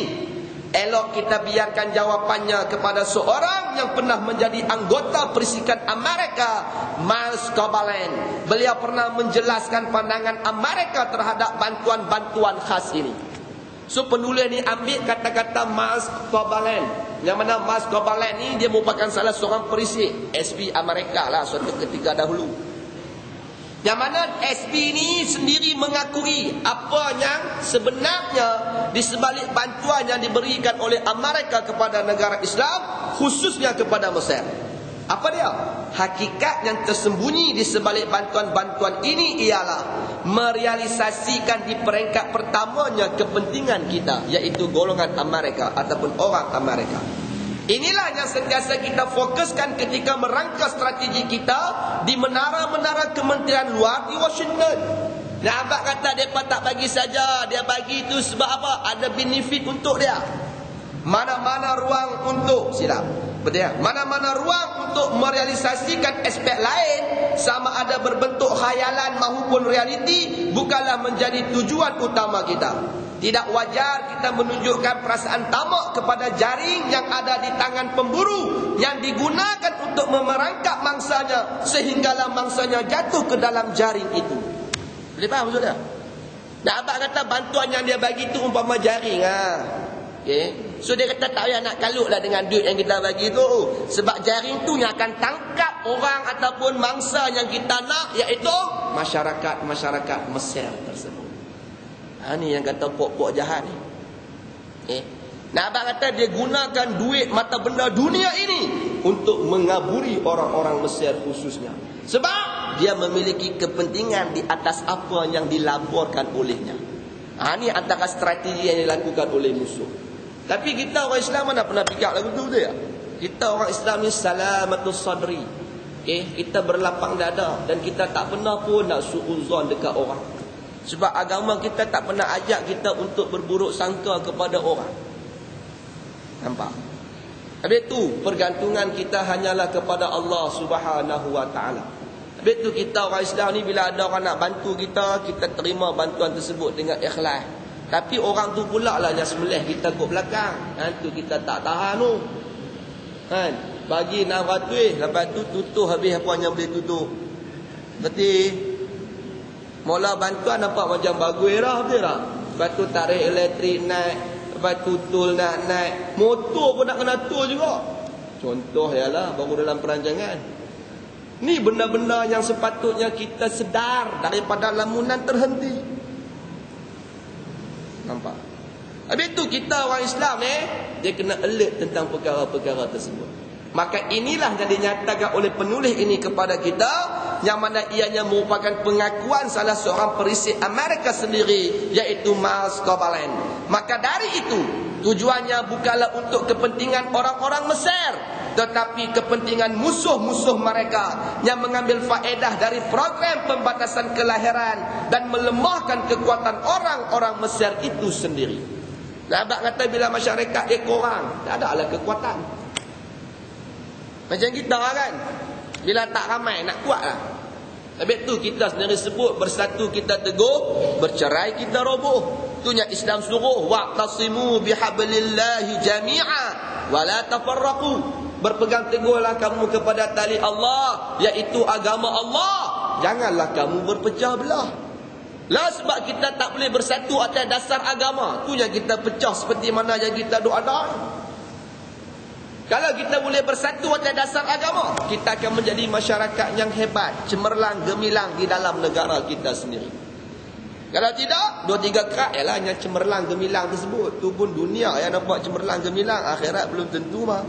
Elok kita biarkan jawapannya kepada seorang yang pernah menjadi anggota Perisikan Amerika, Miles Cobalan. Beliau pernah menjelaskan pandangan Amerika terhadap bantuan-bantuan khas ini. So penulis ni ambil kata-kata Miles Cobalan. Yang mana Miles Cobalan ni dia merupakan salah seorang perisik SB Amerika lah suatu ketika dahulu. Yang mana SB ni sendiri mengakui apa yang sebenarnya di sebalik bantuan yang diberikan oleh Amerika kepada negara Islam, khususnya kepada Mesir. Apa dia? Hakikat yang tersembunyi di sebalik bantuan-bantuan ini ialah merealisasikan di peringkat pertamanya kepentingan kita, iaitu golongan Amerika ataupun orang Amerika. Inilah yang sentiasa kita fokuskan ketika merangka strategi kita di menara-menara kementerian luar di Washington. Nah, abang kata mereka tak bagi saja, dia bagi itu sebab apa? Ada benefit untuk dia. Mana-mana ruang untuk mana-mana ruang untuk merealisasikan aspek lain, sama ada berbentuk khayalan maupun realiti, bukanlah menjadi tujuan utama kita. Tidak wajar kita menunjukkan perasaan tamak kepada jaring yang ada di tangan pemburu yang digunakan untuk memerangkap mangsanya sehinggalah mangsanya jatuh ke dalam jaring itu. Boleh faham maksud dia? Nak abang kata bantuan yang dia bagi tu umpama jaring. Okay. So dia kata tak payah nak kalutlah dengan duit yang kita bagi tu. Sebab jaring tu yang akan tangkap orang ataupun mangsa yang kita nak, iaitu masyarakat Mesir tersebut. Ni yang kata pok-pok jahat ni. Nak abang kata dia gunakan duit mata benda dunia ini untuk mengaburi orang-orang Mesir khususnya. Sebab dia memiliki kepentingan di atas apa yang dilaporkan olehnya. Ni antara strategi yang dilakukan oleh musuh. Tapi kita orang Islam mana pernah fikir lagu tu dia? Kita orang Islam ni salamatus sadri. Kita berlapang dada dan kita tak pernah pun nak suuzon dekat orang. Sebab agama kita tak pernah ajak kita untuk berburuk sangka kepada orang. Nampak? Habis tu pergantungan kita hanyalah kepada Allah Subhanahu wa taala. Habis tu kita orang Islam ni bila ada orang nak bantu kita, kita terima bantuan tersebut dengan ikhlas. Tapi orang tu pula lah yang sembelih kita kat belakang. Tu kita tak tahan tu. Kan? Bagi 600, lepas tu tutup habis apa yang boleh tutup. Berarti mula bantuan nampak macam bagus dah, betul tak? Lepas tu tarikh elektrik naik, lepas tu tol nak naik, motor pun nak kena tol juga. Contoh ialah baru dalam perancangan. Ni benda-benda yang sepatutnya kita sedar daripada lamunan terhenti. Nampak? Habis tu kita orang Islam ni, dia kena alert tentang perkara-perkara tersebut. Maka inilah yang dinyatakan oleh penulis ini kepada kita, yang mana ianya merupakan pengakuan salah seorang perisik Amerika sendiri, iaitu Miles Cobalan. Maka dari itu, tujuannya bukanlah untuk kepentingan orang-orang Mesir, tetapi kepentingan musuh-musuh mereka yang mengambil faedah dari program pembatasan kelahiran dan melemahkan kekuatan orang-orang Mesir itu sendiri. Abang kata bila masyarakat dia kurang, tak ada lah kekuatan. Macam kita kan, bila tak ramai nak kuat lah. Habis tu kita sendiri sebut, bersatu kita teguh, bercerai kita roboh. Itunya Islam suruh, wa'tasimu bihablillahi jami'a wa la tafarraqu. Berpegang teguhlah kamu kepada tali Allah, iaitu agama Allah. Janganlah kamu berpecah belah. Lah sebab kita tak boleh bersatu atas dasar agama, tu yang kita pecah seperti mana yang kita doa-doa. Kalau kita boleh bersatu atas dasar agama, kita akan menjadi masyarakat yang hebat, cemerlang, gemilang di dalam negara kita sendiri. Kalau tidak, 2-3 kerat ialah yang cemerlang, gemilang tersebut. Tu pun dunia yang nampak cemerlang, gemilang, akhirat belum tentu mah.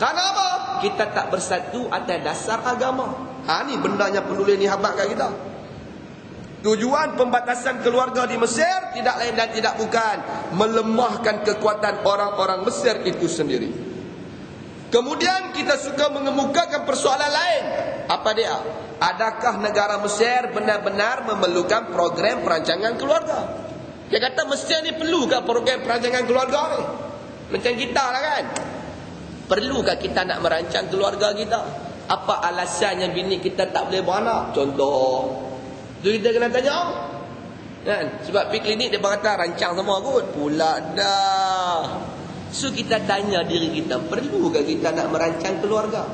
Kerana apa? Kita tak bersatu atas dasar agama. Ni benda yang penulis ni habaqkan kita. Tujuan pembatasan keluarga di Mesir tidak lain dan tidak bukan melemahkan kekuatan orang-orang Mesir itu sendiri. Kemudian kita suka mengemukakan persoalan lain. Apa dia? Adakah negara Mesir benar-benar memerlukan program perancangan keluarga? Dia kata Mesir ni perlukah program perancangan keluarga ni? Macam kita lah kan. Perlukah kita nak merancang keluarga kita? Apa alasannya bini kita tak boleh beranak? Contoh, tu kita kena tanya kan? Sebab pergi klinik dia berkata rancang semua kot. Pula dah. So kita tanya diri kita, perlukah kita nak merancang keluarga?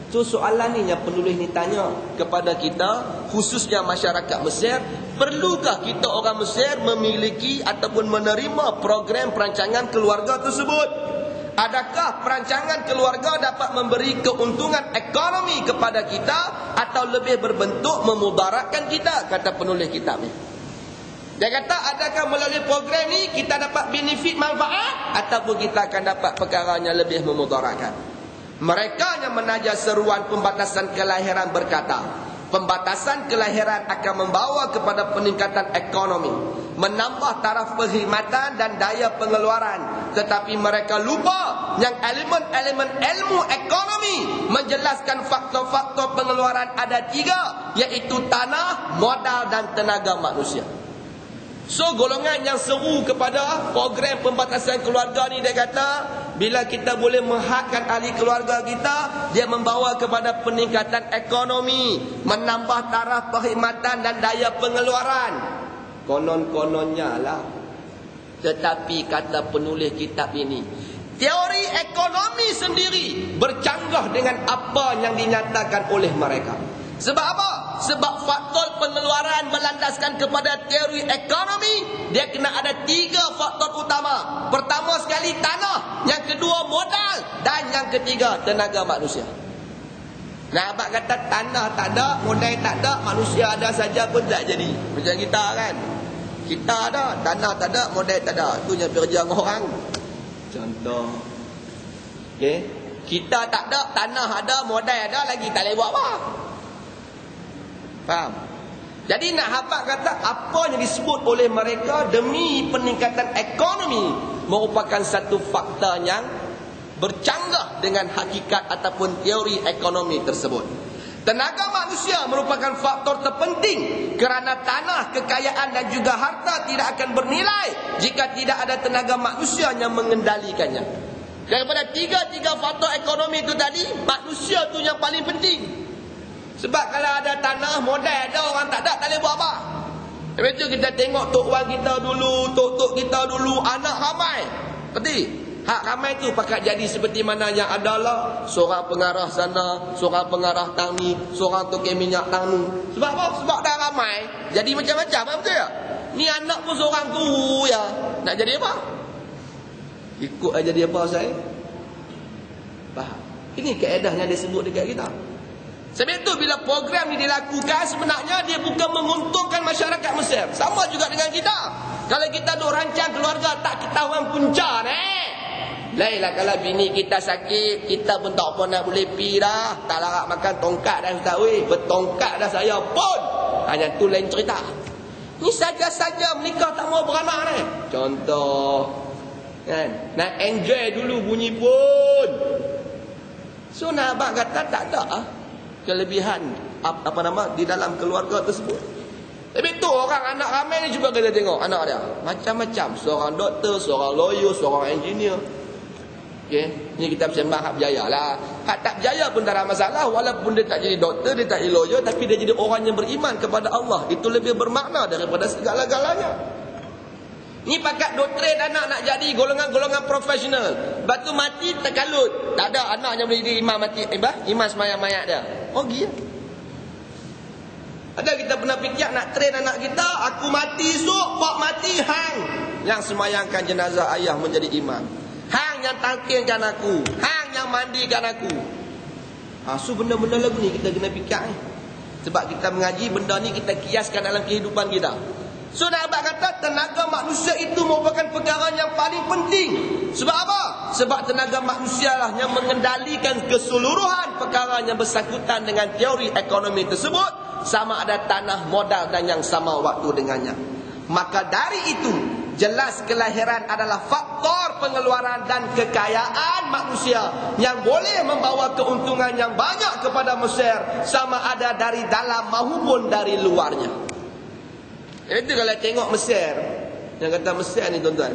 So soalan ni yang penulis ni tanya kepada kita, khususnya masyarakat Mesir. Perlukah kita orang Mesir memiliki ataupun menerima program perancangan keluarga tersebut? Adakah perancangan keluarga dapat memberi keuntungan ekonomi kepada kita atau lebih berbentuk memudaratkan kita, kata penulis kitab ni. Dia kata adakah melalui program ni kita dapat benefit manfaat ataupun kita akan dapat perkara yang lebih memudaratkan. Mereka yang menaja seruan pembatasan kelahiran berkata, pembatasan kelahiran akan membawa kepada peningkatan ekonomi, menambah taraf perkhidmatan dan daya pengeluaran. Tetapi mereka lupa yang elemen-elemen ilmu ekonomi menjelaskan faktor-faktor pengeluaran ada 3, iaitu tanah, modal dan tenaga manusia. So golongan yang seru kepada program pembatasan keluarga ni, dia kata bila kita boleh menghadkan ahli keluarga kita, dia membawa kepada peningkatan ekonomi, menambah taraf perkhidmatan dan daya pengeluaran. Konon-kononnya lah. Tetapi kata penulis kitab ini, teori ekonomi sendiri bercanggah dengan apa yang dinyatakan oleh mereka. Sebab apa? Sebab faktor pengeluaran berlandaskan kepada teori ekonomi, dia kena ada 3 faktor utama. Pertama sekali tanah, yang kedua modal, dan yang ketiga tenaga manusia. Nah, abang kata tanah tak ada, modal tak ada, manusia ada saja pun tak jadi. Macam kita kan, kita ada, tanah tak ada, modal tak ada, tu yang kerja dengan orang. Contoh, okay? Kita tak ada, tanah ada, modal ada, lagi tak boleh buat apa. Faham? Jadi nak habaq kata apa yang disebut oleh mereka demi peningkatan ekonomi merupakan satu fakta yang bercanggah dengan hakikat ataupun teori ekonomi tersebut. Tenaga manusia merupakan faktor terpenting kerana tanah, kekayaan dan juga harta tidak akan bernilai jika tidak ada tenaga manusia yang mengendalikannya. Daripada 3 faktor ekonomi itu tadi, manusia tu yang paling penting. Sebab kalau ada tanah, modal ada, orang tak ada, tak boleh buat apa. Lepas tu kita tengok tok wan kita dulu, tok kita dulu, anak ramai. Betul? Hak ramai tu pakat jadi seperti mana yang adalah seorang pengarah sana, seorang pengarah tang ni, seorang tukang minyak tang ni. Sebab apa? Sebab dah ramai, jadi macam-macam, betul tak? Ni anak pun seorang guru ya. Nak jadi apa? Ikut aja dia apa saya. Faham? Ini kaedahnya dia sebut dekat kita. Sebab itu bila program ni dilakukan, sebenarnya dia bukan menguntungkan masyarakat Mesir. Sama juga dengan kita. Kalau kita duk rancang keluarga tak ketahuan punca ni. Lainlah kalau bini kita sakit, kita pun tak apa nak boleh pi dah. Tak larat makan tongkat dah ustaz weh. Bertongkat dah saya pun. Hanya tu lain cerita. Ni saja-saja menikah tak mau beranak ni. Contoh. Kan? Nak enjoy dulu bunyi pun. So nak abang kata tak ada kelebihan di dalam keluarga tersebut. Tapi tu orang anak ramai ni cuba kita tengok anak dia macam-macam, seorang doktor, seorang lawyer, seorang engineer. Okey, ni kita bersembah hak berjaya lah. Hak tak berjaya pun tak ada masalah, walaupun dia tak jadi doktor, dia tak jadi lawyer, tapi dia jadi orang yang beriman kepada Allah. Itu lebih bermakna daripada segala-galanya. Ni pakat doktrin anak nak jadi golongan-golongan profesional. Lepas tu mati terkalut. Tak ada anak yang boleh jadi imam mati. Imam semayang mayat dia. Oh gila. Ada kita pernah fikir nak train anak kita. Aku mati esok, pak mati hang yang semayangkan jenazah ayah menjadi imam. Hang yang talqinkan aku. Hang yang mandikan aku. So benda-benda lagu ni kita kena fikir ni. Sebab kita mengaji benda ni kita kiaskan dalam kehidupan kita. So nak abang kata tenaga manusia itu merupakan perkara yang paling penting. Sebab apa? Sebab tenaga manusia lah yang mengendalikan keseluruhan perkara yang bersangkutan dengan teori ekonomi tersebut, sama ada tanah, modal dan yang sama waktu dengannya. Maka dari itu jelas kelahiran adalah faktor pengeluaran dan kekayaan manusia yang boleh membawa keuntungan yang banyak kepada Mesir, sama ada dari dalam maupun dari luarnya. Itu kalau tengok Mesir, yang kata Mesir ni tuan-tuan,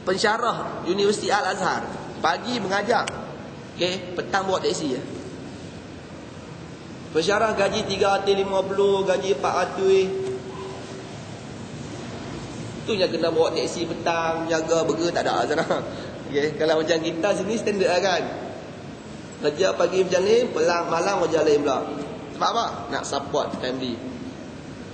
pensyarah Universiti Al-Azhar pagi mengajar, okey, petang bawa teksi ya. Pensyarah gaji 350, gaji 400. Itu yang kena bawa teksi petang, jaga burger tak ada sana. Okey, kalau macam kita sini standard lah kan. Kerja pagi macam ni, pelang malam kerja lain pula. Sebab apa? Nak support family.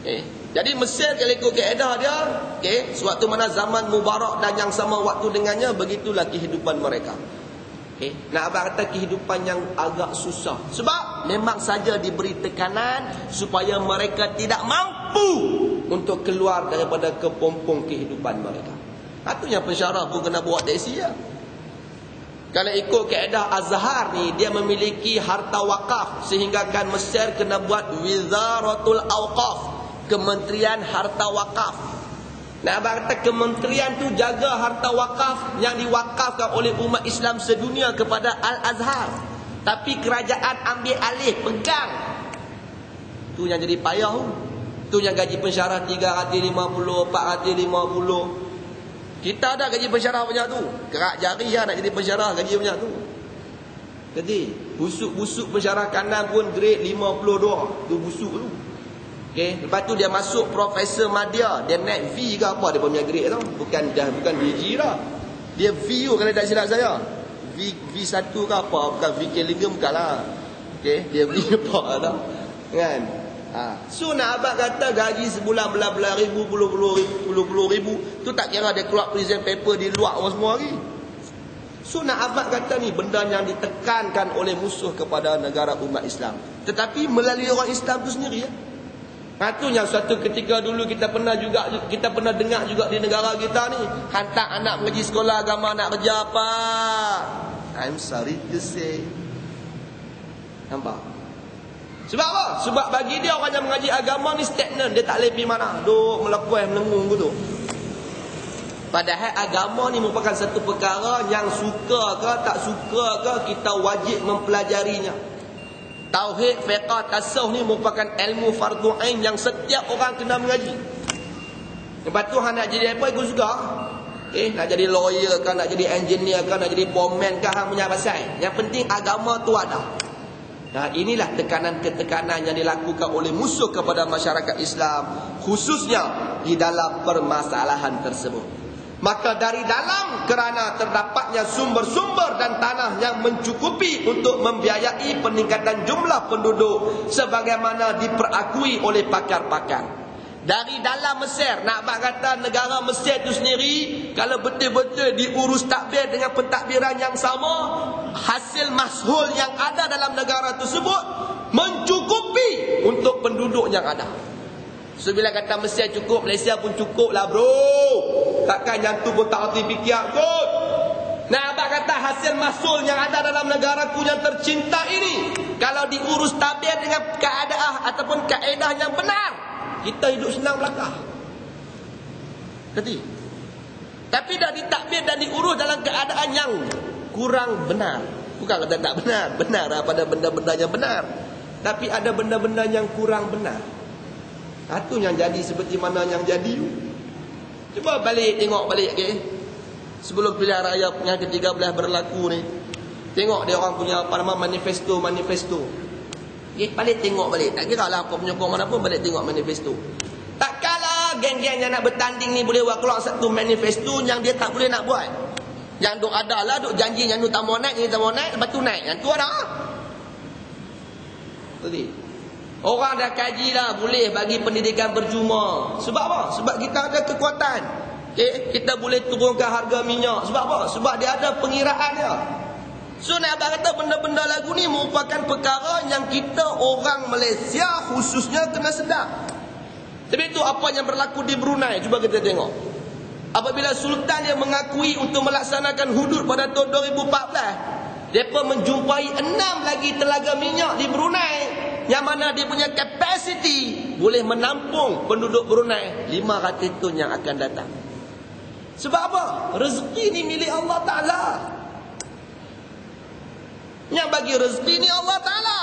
Okey. Jadi Mesir kalau ikut kaedah dia, okey, suatu mana zaman mubarak dan yang sama waktu dengannya, begitulah kehidupan mereka. Okey, nak abang kata kehidupan yang agak susah. Sebab memang saja diberi tekanan supaya mereka tidak mampu untuk keluar daripada kepompong kehidupan mereka. Itu yang pensyarah pun kena buat teksi ya. Kalau ikut kaedah Azhar ni, dia memiliki harta wakaf sehingga kan Mesir kena buat Wizaratul Awqaf, Kementerian Harta Wakaf. Nah, abang kata kementerian tu jaga harta wakaf yang diwakafkan oleh umat Islam sedunia kepada Al-Azhar. Tapi kerajaan ambil alih, pegang. Tu yang jadi payah tu. Tu yang gaji pensyarah 350, 450. Kita ada gaji pensyarah banyak tu. Kerak jari lah nak jadi pensyarah gaji banyak tu. Jadi busuk-busuk pensyarah kanan pun grade 52. Tu busuk tu. Okey, lepas tu dia masuk Profesor Madya, dia naik V ke apa dia punya grade tu. Bukan DG dah. Dia V tu kalau tak silap saya. V1 ke apa, bukan VK Lingam bukanlah. Okey, dia V apa dah. Kan? So nak abang kata gaji sebulan belah-belah ribu, puluh ribu, tu tak kira dia keluar present paper di luar semua hari. So nak abang kata ni benda yang ditekankan oleh musuh kepada negara umat Islam. Tetapi melalui orang Islam tu sendiri ya. Itu yang suatu ketika dulu kita pernah dengar juga di negara kita ni, hantar anak pergi sekolah agama nak kerja apa? I'm sorry to say. Nampak? Sebab apa? Sebab bagi dia orang yang mengaji agama ni stagnan, dia tak boleh pergi mana. Duk melepuh menengung gitu. Padahal agama ni merupakan satu perkara yang suka ke tak suka ke kita wajib mempelajarinya. Tauhid, fiqh, tasawuf ni merupakan ilmu fardu ain yang setiap orang kena mengaji. Lepas tu hang nak jadi apa ikut juga. Nak jadi lawyer ke, nak jadi engineer ke, nak jadi foreman ke, hang punya pasal. Yang penting agama tu ada. Nah, inilah tekanan-ketekanan yang dilakukan oleh musuh kepada masyarakat Islam, khususnya di dalam permasalahan tersebut. Maka dari dalam kerana terdapatnya sumber-sumber dan tanah yang mencukupi untuk membiayai peningkatan jumlah penduduk sebagaimana diperakui oleh pakar-pakar. Dari dalam Mesir, nak kata negara Mesir itu sendiri, kalau betul-betul diurus takbir dengan pentadbiran yang sama, hasil mahsul yang ada dalam negara tersebut mencukupi untuk penduduk yang ada. So bila kata Mesir cukup, Malaysia pun cukup lah bro. Takkan yang tu pun tak hati fikir kot. Nah abang kata hasil mahsul yang ada dalam negaraku yang tercinta ini, kalau diurus tabir dengan keadaan ataupun kaedah yang benar, kita hidup senang belaka. Tapi dah ditakbir dan diurus dalam keadaan yang kurang benar. Bukan kata tak benar, benar pada benda-benda yang benar. Tapi ada benda-benda yang kurang benar. Itu yang jadi seperti mana yang jadi. Cuba tengok balik okay? Sebelum pilihan raya yang ke-13 berlaku ni, tengok dia orang punya apa nama manifesto. Okay? Balik tengok balik. Tak kira lah apa penyokong mana pun, balik tengok manifesto. Tak kala geng-geng yang nak bertanding ni boleh buat keluar satu manifesto yang dia tak boleh nak buat. Yang duk ada lah, duk janji yang tu tak mau naik, lepas tu naik. Yang tu ada. Betul. Orang dah kaji lah boleh bagi pendidikan percuma. Sebab apa? Sebab kita ada kekuatan. Okay? Kita boleh turunkan harga minyak. Sebab apa? Sebab dia ada pengiraan dia. So nak abang kata benda-benda lagu ni merupakan perkara yang kita orang Malaysia khususnya kena sedar. Tapi itu apa yang berlaku di Brunei. Cuba kita tengok. Apabila Sultan dia mengakui untuk melaksanakan hudud pada tahun 2014, mereka menjumpai 6 lagi telaga minyak di Brunei, yang mana dia punya kapasiti boleh menampung penduduk Brunei 500 ton yang akan datang. Sebab apa? Rezeki ni milik Allah Ta'ala. Yang bagi rezeki ni Allah Ta'ala.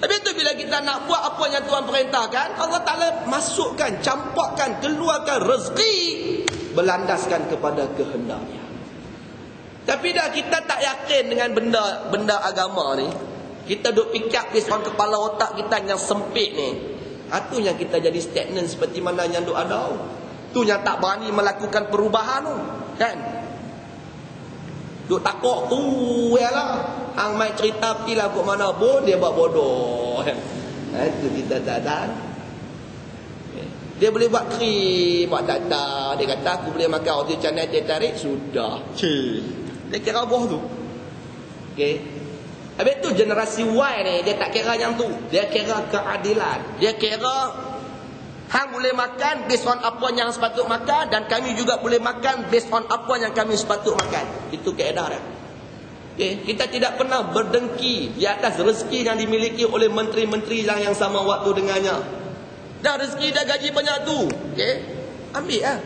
Tapi itu bila kita nak buat apa yang Tuhan perintahkan, Allah Ta'ala masukkan, campakkan, keluarkan rezeki berlandaskan kepada kehendaknya. Tapi dah kita tak yakin dengan benda agama ni. Kita duk fikir pisau kepala otak kita yang sempit ni. Itu yang kita jadi stagnan seperti mana yang duk ada. Tu yang tak berani melakukan perubahan tu. Kan? Duk takut tu yalah. Hang mai cerita pilah kok mana pun dia buat bodoh. Itu kita tak tahu. Dia boleh buat krim, buat data. Dia kata aku boleh makan roti canai dia tarik sudah. Dia kira boh tu. Okey. Habis tu generasi Y ni dia tak kira yang tu. Dia kira keadilan. Dia kira hang boleh makan based on apa yang sepatut makan, dan kami juga boleh makan based on apa yang kami sepatut makan. Itu kaedah dia. Okay? Kita tidak pernah berdengki di atas rezeki yang dimiliki oleh menteri-menteri yang sama waktu dengannya. Dah rezeki dah gaji banyak tu. Okay? Ambil lah.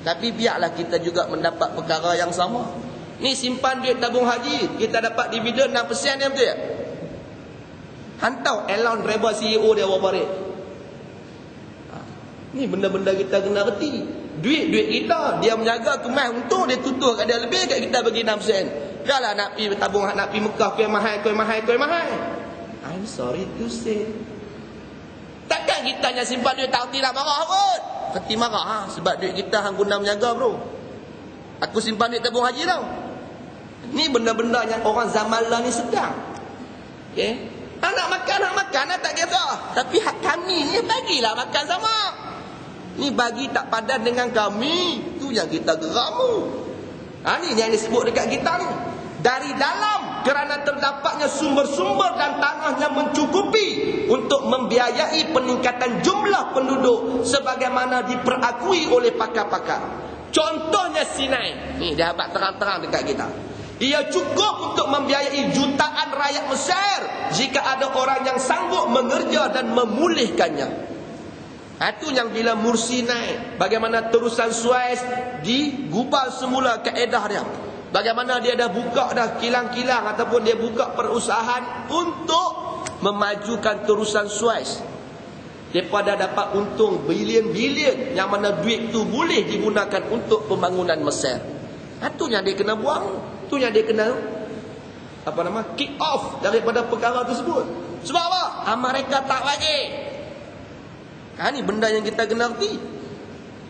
Tapi biarlah kita juga mendapat perkara yang sama. Ni simpan duit tabung haji, kita dapat dividen 6% dia betul tak? Hantar Elon Rebel CEO dia berapa rate? Ni benda-benda kita kena reti. Duit kita, dia menjaga kemas untung, dia tutur kat dia lebih, kat kita bagi 6 sen. Dah lah nak pergi tabung, nak pergi Mekah, kuih mahal. I'm sorry to say. Takkan kita yang simpan duit tak reti nak marah pun. Reti marah sebab duit kita hang guna menjaga bro. Aku simpan duit tabung haji tau. Ni benda-benda yang orang zaman lah ni sedang. Okay? Nak makan tak kira. Tapi hak kami ni bagilah makan sama. Ni bagi tak padan dengan kami. Tu yang kita geramu. Ni yang disebut dekat kita ni. Dari dalam kerana terdapatnya sumber-sumber dan tanahnya mencukupi untuk membiayai peningkatan jumlah penduduk sebagaimana diperakui oleh pakar-pakar. Contohnya Sinai. Ni dia abad terang-terang dekat kita. Ia cukup untuk membiayai jutaan rakyat Mesir jika ada orang yang sanggup mengerja dan memulihkannya. Itu yang bila Mursi naik, bagaimana terusan Suez digubal semula kaedah dia. Bagaimana dia dah buka dah kilang-kilang ataupun dia buka perusahaan untuk memajukan terusan Suez. Mereka dah dapat untung bilion-bilion yang mana duit tu boleh digunakan untuk pembangunan Mesir. Itu yang dia kena buang. Itu yang dia kena kick off daripada perkara tersebut. Sebab apa? Amerika tak bagi. Ni benda yang kita kena erti.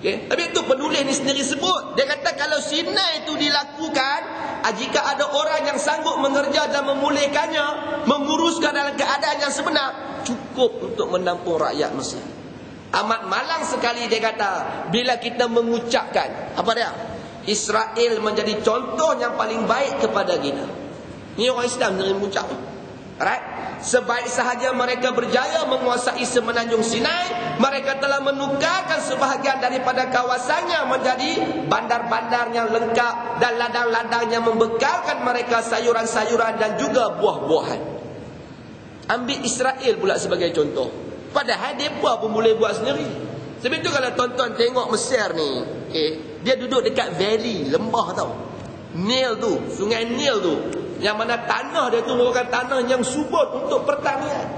Okay? Tapi itu penulis ni sendiri sebut. Dia kata kalau Sinai itu dilakukan, jika ada orang yang sanggup mengerja dan memulihkannya, menguruskan dalam keadaan yang sebenar, cukup untuk menampung rakyat Mesir. Amat malang sekali dia kata bila kita mengucapkan apa dia? Israel menjadi contoh yang paling baik kepada kita. Ni orang Islam sendiri mengucap. Alright? Sebaik sahaja mereka berjaya menguasai semenanjung Sinai, mereka telah menukarkan sebahagian daripada kawasannya menjadi bandar-bandar yang lengkap dan ladang-ladang yang membekalkan mereka sayuran-sayuran dan juga buah-buahan. Ambil Israel pula sebagai contoh. Padahal mereka pun boleh buat sendiri. Sebab itu kalau tuan-tuan tengok Mesir ni, dia duduk dekat valley, lembah tau. Nil tu, sungai Nil tu, yang mana tanah dia tu merupakan tanah yang subur untuk pertanian.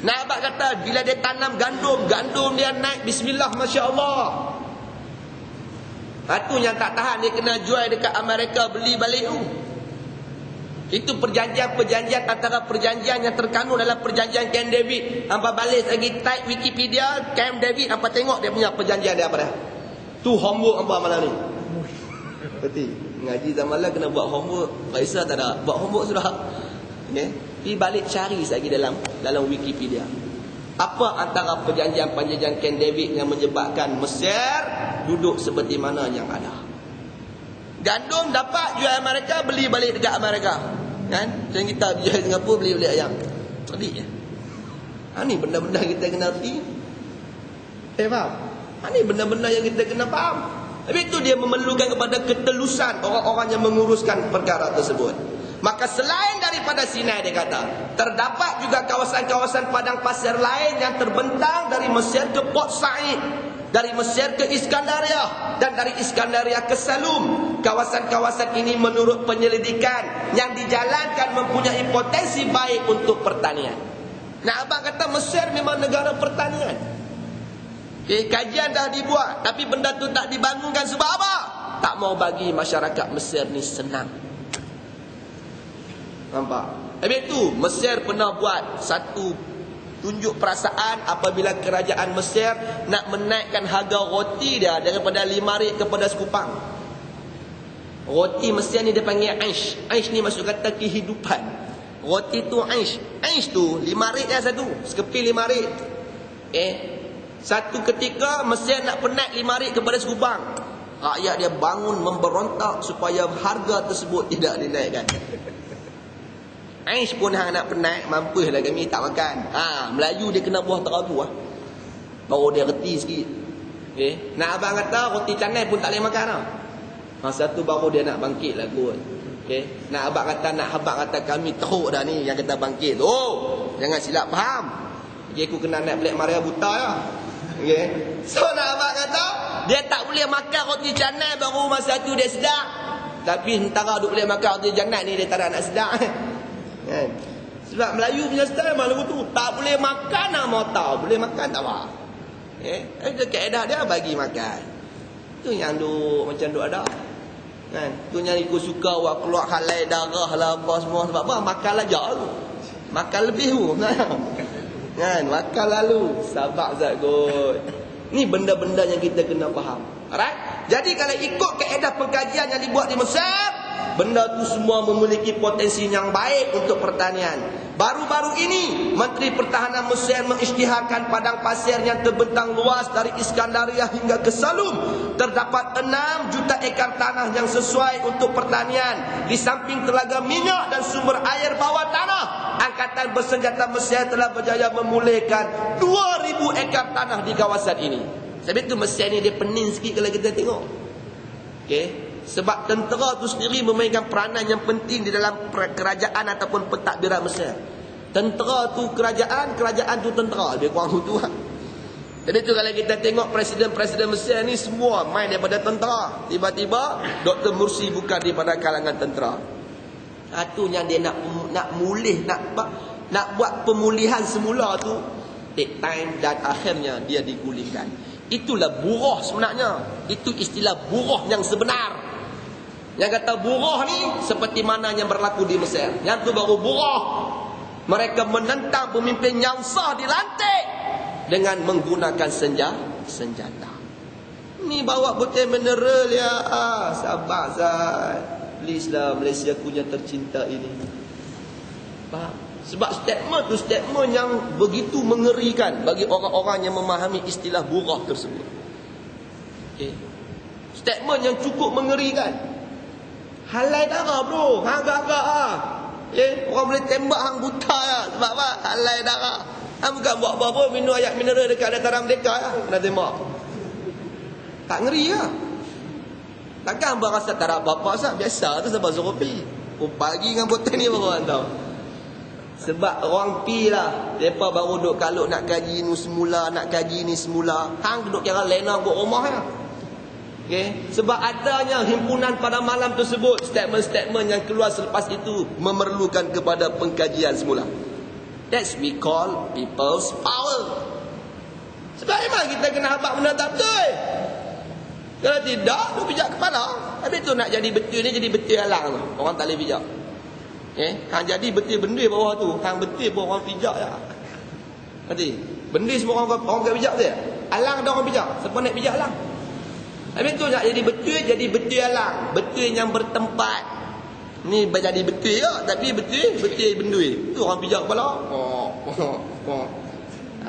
Nak abang kata bila dia tanam gandum dia naik bismillah masya-Allah. Itu yang tak tahan dia kena jual dekat Amerika, beli balik tu. Itu perjanjian antara perjanjian yang terkandung dalam perjanjian Camp David. Hampa balik lagi type Wikipedia Camp David, hampa tengok dia punya perjanjian dia apa dah. Tu homework hampa malam ni. Berarti ngaji zaman lah kena buat homework. Faisal tak ada buat homework sudah. Pergi balik cari lagi dalam Wikipedia. Apa antara perjanjian-perjanjian Camp David yang menyebabkan Mesir duduk seperti mana yang ada. Gandum dapat jual Amerika, beli balik dekat Amerika. Kan? Macam kita jual Singapura, beli balik ayam. Pelik je. Ni benda-benda kita kena erti. Faham? Ni benda-benda yang kita kena faham. Tapi itu dia memerlukan kepada ketelusan orang-orang yang menguruskan perkara tersebut. Maka selain daripada Sinai dia kata, terdapat juga kawasan-kawasan padang pasir lain yang terbentang dari Mesir ke Port Said, dari Mesir ke Iskandaria, dan dari Iskandaria ke Salum. Kawasan-kawasan ini menurut penyelidikan yang dijalankan mempunyai potensi baik untuk pertanian. Nah, abang kata Mesir memang negara pertanian. Kajian dah dibuat, tapi benda tu tak dibangunkan sebab apa? Tak mau bagi masyarakat Mesir ni senang. Nampak? Habis tu Mesir pernah buat satu tunjuk perasaan apabila kerajaan Mesir nak menaikkan harga roti dia daripada 5 ringgit kepada sekupang. Roti Mesir ni dia panggil aish. Aish ni maksud kata kehidupan. Roti tu aish. Aish tu 5 ringgit dah satu. Sekeping 5 ringgit. Satu ketika Mesir nak penaik 5 ringgit kepada sekupang. Rakyat dia bangun memberontak supaya harga tersebut tidak dinaikkan. Aish pun hang nak penaik, mampuslah kami tak makan. Melayu dia kena buah terabu baru dia reti sikit. Nak abang kata roti canai pun tak boleh makan masa tu baru dia nak bangkit lah kot. Nak abang kata kami teruk dah ni yang kita bangkit. Jangan silap faham. Aku kena naik Black Maria buta lah. So nak abang kata dia tak boleh makan roti canai baru masa tu dia sedar. Tapi sementara duk boleh makan roti canai ni dia tak ada nak sedar. Sebab Melayu punya style malu tu tak boleh makan nak mau tahu, boleh makan tak apa. Itu kaedah dia bagi makan. Tu yang duk macam duk ada. Kan? Tu yang ikut suka awak keluar halai darah lah apa semua sebab apa? Makan aja tu. Makan lebih tu. Kan? Makan lalu. Sabar zat kot. Ni benda-benda yang kita kena faham. Alright? Jadi kalau ikut kaedah pengkajian yang dibuat di Mesir, benda tu semua memiliki potensi yang baik untuk pertanian. Baru-baru ini Menteri Pertahanan Mesir mengisytiharkan padang pasir yang terbentang luas dari Iskandariah hingga ke Salum. Terdapat 6 juta ekar tanah yang sesuai untuk pertanian. Di samping telaga minyak dan sumber air bawah tanah, Angkatan Bersenjata Mesir telah berjaya memulihkan 2,000 ekar tanah di kawasan ini. Sebab itu Mesir ni dia pening sikit kalau kita tengok. Okey. Sebab tentera tu sendiri memainkan peranan yang penting di dalam kerajaan ataupun pentadbiran Mesir. Tentera tu kerajaan, kerajaan tu tentera. Dia kurang tu lah. Jadi tu kalau kita tengok presiden-presiden Mesir ni semua main daripada tentera. Tiba-tiba Dr. Mursi bukan daripada kalangan tentera. Itu yang dia nak mulih, nak buat pemulihan semula tu. Take time dan akhirnya dia digulingkan. Itulah buruh sebenarnya. Itu istilah buruh yang sebenar. Yang kata buruh ni seperti mana yang berlaku di Mesir. Yang tu baru buruh. Mereka menentang pemimpin yang sah dilantik dengan menggunakan senjata. Ni bawa botol mineral ya. Sabar Zat. Please lah Malaysia punya tercinta ini. Faham? Sebab statement tu statement yang begitu mengerikan bagi orang-orang yang memahami istilah buruh tersebut. Okay. Statement yang cukup mengerikan. Halai darah bro. Hang agak-agak ah. Orang boleh tembak hang buta ya. Sebab apa? Halai darah. Hang bukan buat apa-apa minum air mineral dekat dataran Merdeka ya. Kena tembak. Tak ngeri ya. Takkan hang rasa tak ada apa-apa sah. Biasa tu sebab suruh pi. Pagi dengan botol ni baru hang tahu. Sebab orang pi lah. Mereka baru duduk kalau nak kaji ni semula, nak kaji ni semula. Hang duduk kira lena buat rumah ya. Okay. Sebab adanya himpunan pada malam tersebut, statement-statement yang keluar selepas itu memerlukan kepada pengkajian semula. That's we call people's power. Sebab memang kita kena habaq benda tak betul. Kalau tidak, tu bijak kepala. Habis tu nak jadi betul ni jadi betul alang. Orang tak boleh bijak. Hang jadi betul benda bawah tu. Hang betul pun orang bijak ya. Nanti benda semua orang tak bijak dia. Alang ada orang bijak. Siapa nak bijak alang? Habis tu nak jadi betul alang. Betul yang bertempat. Ni jadi betul ya, tapi betul bendui. Tu orang bijak kepala.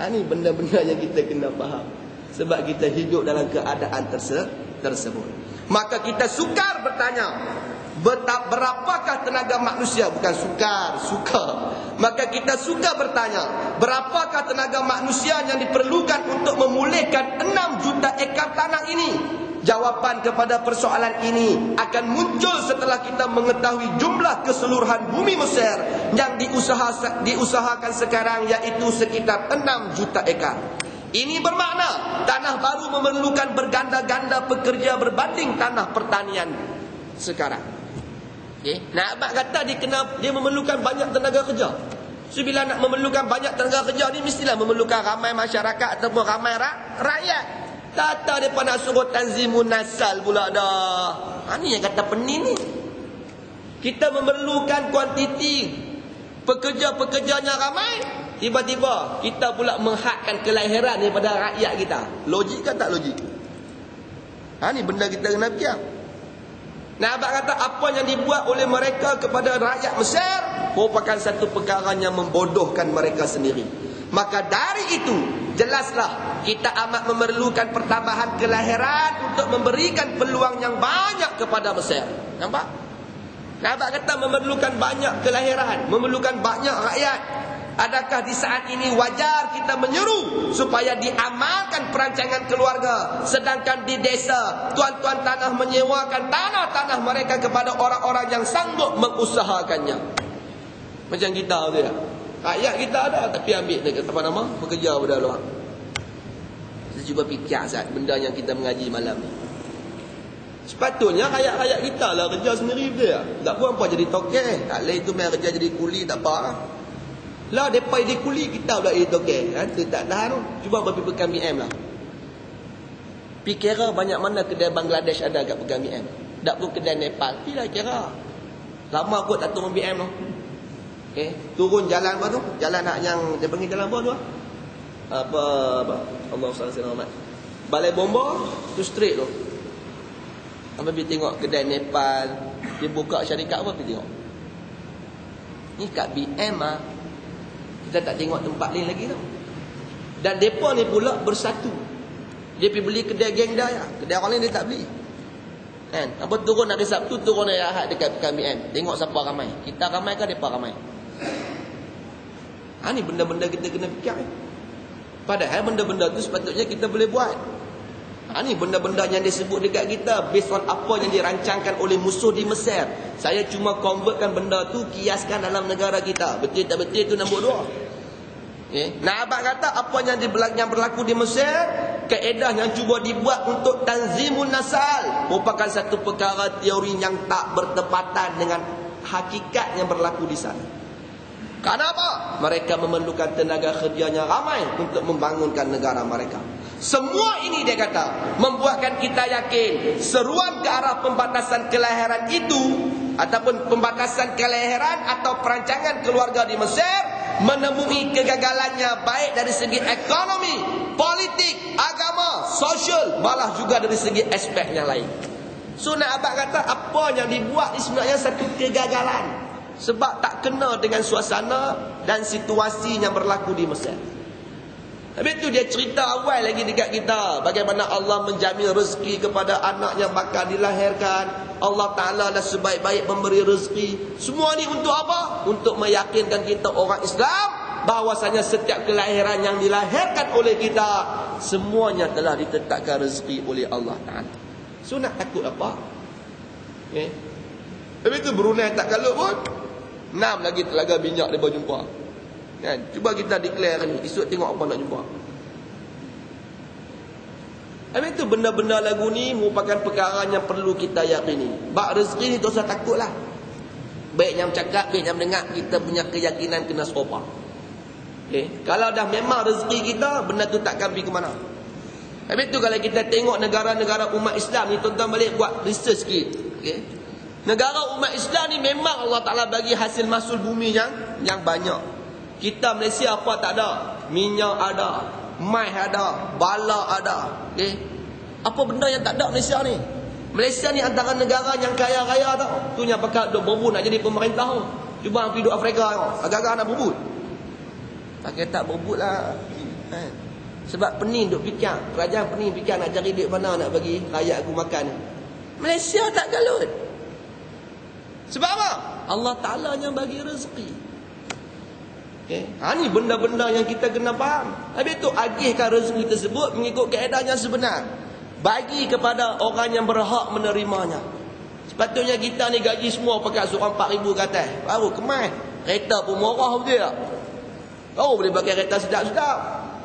Ni benda-benda yang kita kena faham. Sebab kita hidup dalam keadaan tersebut. Maka kita sukar bertanya, berapakah tenaga manusia? Bukan suka. Maka kita suka bertanya, berapakah tenaga manusia yang diperlukan untuk memulihkan 6 juta ekar tanah ini? Jawapan kepada persoalan ini akan muncul setelah kita mengetahui jumlah keseluruhan bumi Mesir yang diusahakan sekarang, iaitu sekitar 6 juta ekar. Ini bermakna tanah baru memerlukan berganda-ganda pekerja berbanding tanah pertanian sekarang. Nak abang kata dia memerlukan banyak tenaga kerja. So bila nak memerlukan banyak tenaga kerja ni mestilah memerlukan ramai masyarakat ataupun ramai rakyat. Tata mereka nak suruh tanzimun nasal pula dah. Ni yang kata pening ni. Kita memerlukan kuantiti pekerja-pekerjanya ramai. Tiba-tiba kita pula menghadkan kelahiran daripada rakyat kita. Logik kan tak logik? Ni benda kita kena fikir. Nah, abang kata apa yang dibuat oleh mereka kepada rakyat Mesir merupakan satu perkara yang membodohkan mereka sendiri. Maka dari itu, jelaslah kita amat memerlukan pertambahan kelahiran untuk memberikan peluang yang banyak kepada Mesir. Nampak? Nah, abang kata memerlukan banyak kelahiran, memerlukan banyak rakyat. Adakah di saat ini wajar kita menyeru supaya diamalkan perancangan keluarga, sedangkan di desa tuan-tuan tanah menyewakan tanah-tanah mereka kepada orang-orang yang sanggup mengusahakannya? Macam kita tu ya. Rakyat kita ada tapi ambil dekat apa nama? Bekerja pada luar. Kita cuba fikir saat benda yang kita mengaji malam ni. Sepatutnya rakyat-rakyat kita lah kerja sendiri dia. Tak pun apa jadi tokek. Tak lain tu main kerja jadi kuli tak apa. Lah depa di kuli kita pula itu okey. Tu tak tahan tu. Cuba pergi pekan BM lah. Pi kira banyak mana kedai Bangladesh ada kat pegang BM. Tak pun kedai Nepal. Pi lah kira. Lama kot tak turun BM tu. Turun jalan apa tu? Jalan nak yang dia panggil jalan apa tu? Apa Allah SWT. Balai Bomba tu straight tu. Apa pergi tengok kedai Nepal, dia buka syarikat apa pergi tengok. Ni kat BM kita tak tengok tempat lain lagi tau. Dan depa ni pula bersatu. Dia pergi beli kedai geng dia. Kedai orang lain dia tak beli. Kan? Apa turun hari Sabtu, turun hari Ahad dekat KBM. Tengok siapa ramai. Kita ramai ke depa ramai? Ni benda-benda kita kena fikir. Padahal benda-benda tu sepatutnya kita boleh buat. Ni benda-benda yang disebut dekat kita based on apa yang dirancangkan oleh musuh di Mesir. Saya cuma convertkan benda tu, kiaskan dalam negara kita. Betul tak betul tu nombor 2. Nah, abang kata apa yang berlaku di Mesir, kaedah yang cuba dibuat untuk tanzimun nasal merupakan satu perkara teori yang tak bertepatan dengan hakikat yang berlaku di sana. Kenapa? Mereka memerlukan tenaga kerjanya ramai untuk membangunkan negara mereka. Semua ini dia kata membuatkan kita yakin seruan ke arah pembatasan kelahiran itu ataupun pembatasan kelahiran atau perancangan keluarga di Mesir menemui kegagalannya baik dari segi ekonomi, politik, agama, sosial, malah juga dari segi aspek yang lain. So nak abang kata apa yang dibuat ni sebenarnya satu kegagalan sebab tak kena dengan suasana dan situasi yang berlaku di Mesir. Habis tu dia cerita awal lagi dekat kita bagaimana Allah menjamin rezeki kepada anak yang bakal dilahirkan. Allah Ta'ala dah sebaik-baik memberi rezeki. Semua ni untuk apa? Untuk meyakinkan kita orang Islam bahawasanya setiap kelahiran yang dilahirkan oleh kita semuanya telah ditetapkan rezeki oleh Allah Ta'ala. So nak takut apa? Habis tu Brunei tak kalut pun 6 lagi telaga minyak dia baru jumpa. Kan? Cuba kita declare ni. Esok tengok apa nak jumpa. Habis tu benda-benda lagu ni merupakan perkara yang perlu kita yakini. Bak rezeki ni tak usah takut lah. Baik yang cakap, baik yang dengar, kita punya keyakinan kena serupa. Kalau dah memang rezeki kita, benda tu takkan pergi ke mana. Habis tu kalau kita tengok negara-negara umat Islam ni, tuan-tuan balik buat research sikit. Negara umat Islam ni memang Allah Ta'ala bagi hasil mahsul bumi yang banyak. Kita Malaysia apa tak ada? Minyak ada, mai ada, bala ada. Apa benda yang tak ada Malaysia ni? Malaysia ni antara negara yang kaya-kaya tau. Tu yang pakai duk berebut nak jadi pemerintah tu. Cuba pergi duk Afrika tau. Agak-agak nak berebut. Pakai tak berebut lah. Sebab pening duk fikir. Kerajaan pening fikir nak cari duit mana nak bagi rakyat aku makan. Malaysia tak galut. Sebab apa? Allah Ta'ala yang bagi rezeki. Ni benda-benda yang kita kena faham. Habis tu agihkan rezeki tersebut mengikut kaedah yang sebenar. Bagi kepada orang yang berhak menerimanya. Sepatutnya kita ni gaji semua pakai seorang 4,000 ke atas. Baru kemas. Kereta pun murah betul tak? Oh boleh pakai kereta sedap-sedap.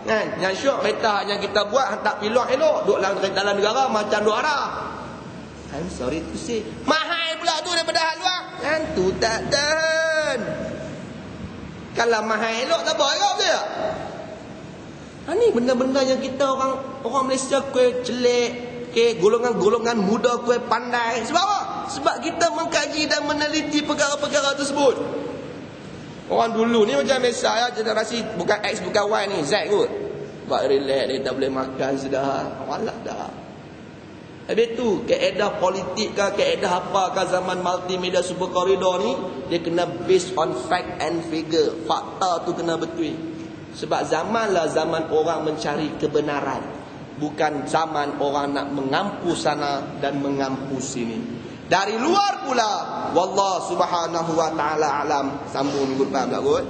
Kan? Yang syok kereta yang kita buat hantar pilot elok. Duduk dalam negara macam dua arah. I'm sorry to say. Mahal pula tu daripada hal luar. Kan tu tak tahan. Kalau mahal elok tak apa elok betul tak? Ni benda-benda yang kita orang Malaysia kue jelek, golongan-golongan muda kue pandai. Sebab apa? Sebab kita mengkaji dan meneliti perkara-perkara tersebut. Orang dulu ni macam Malaysia ya, generasi bukan X bukan Y ni, Z kot. Buat relax dia tak boleh makan sudah. Walak dah. Habis tu kaedah politik ke kaedah apa ke zaman multimedia super corridor ni dia kena based on fact and figure. Fakta tu kena betul. Sebab zaman lah zaman orang mencari kebenaran, bukan zaman orang nak mengampu sana dan mengampu sini. Dari luar pula wallah subhanahu wa ta'ala alam. Sambung minggu depan pula kot.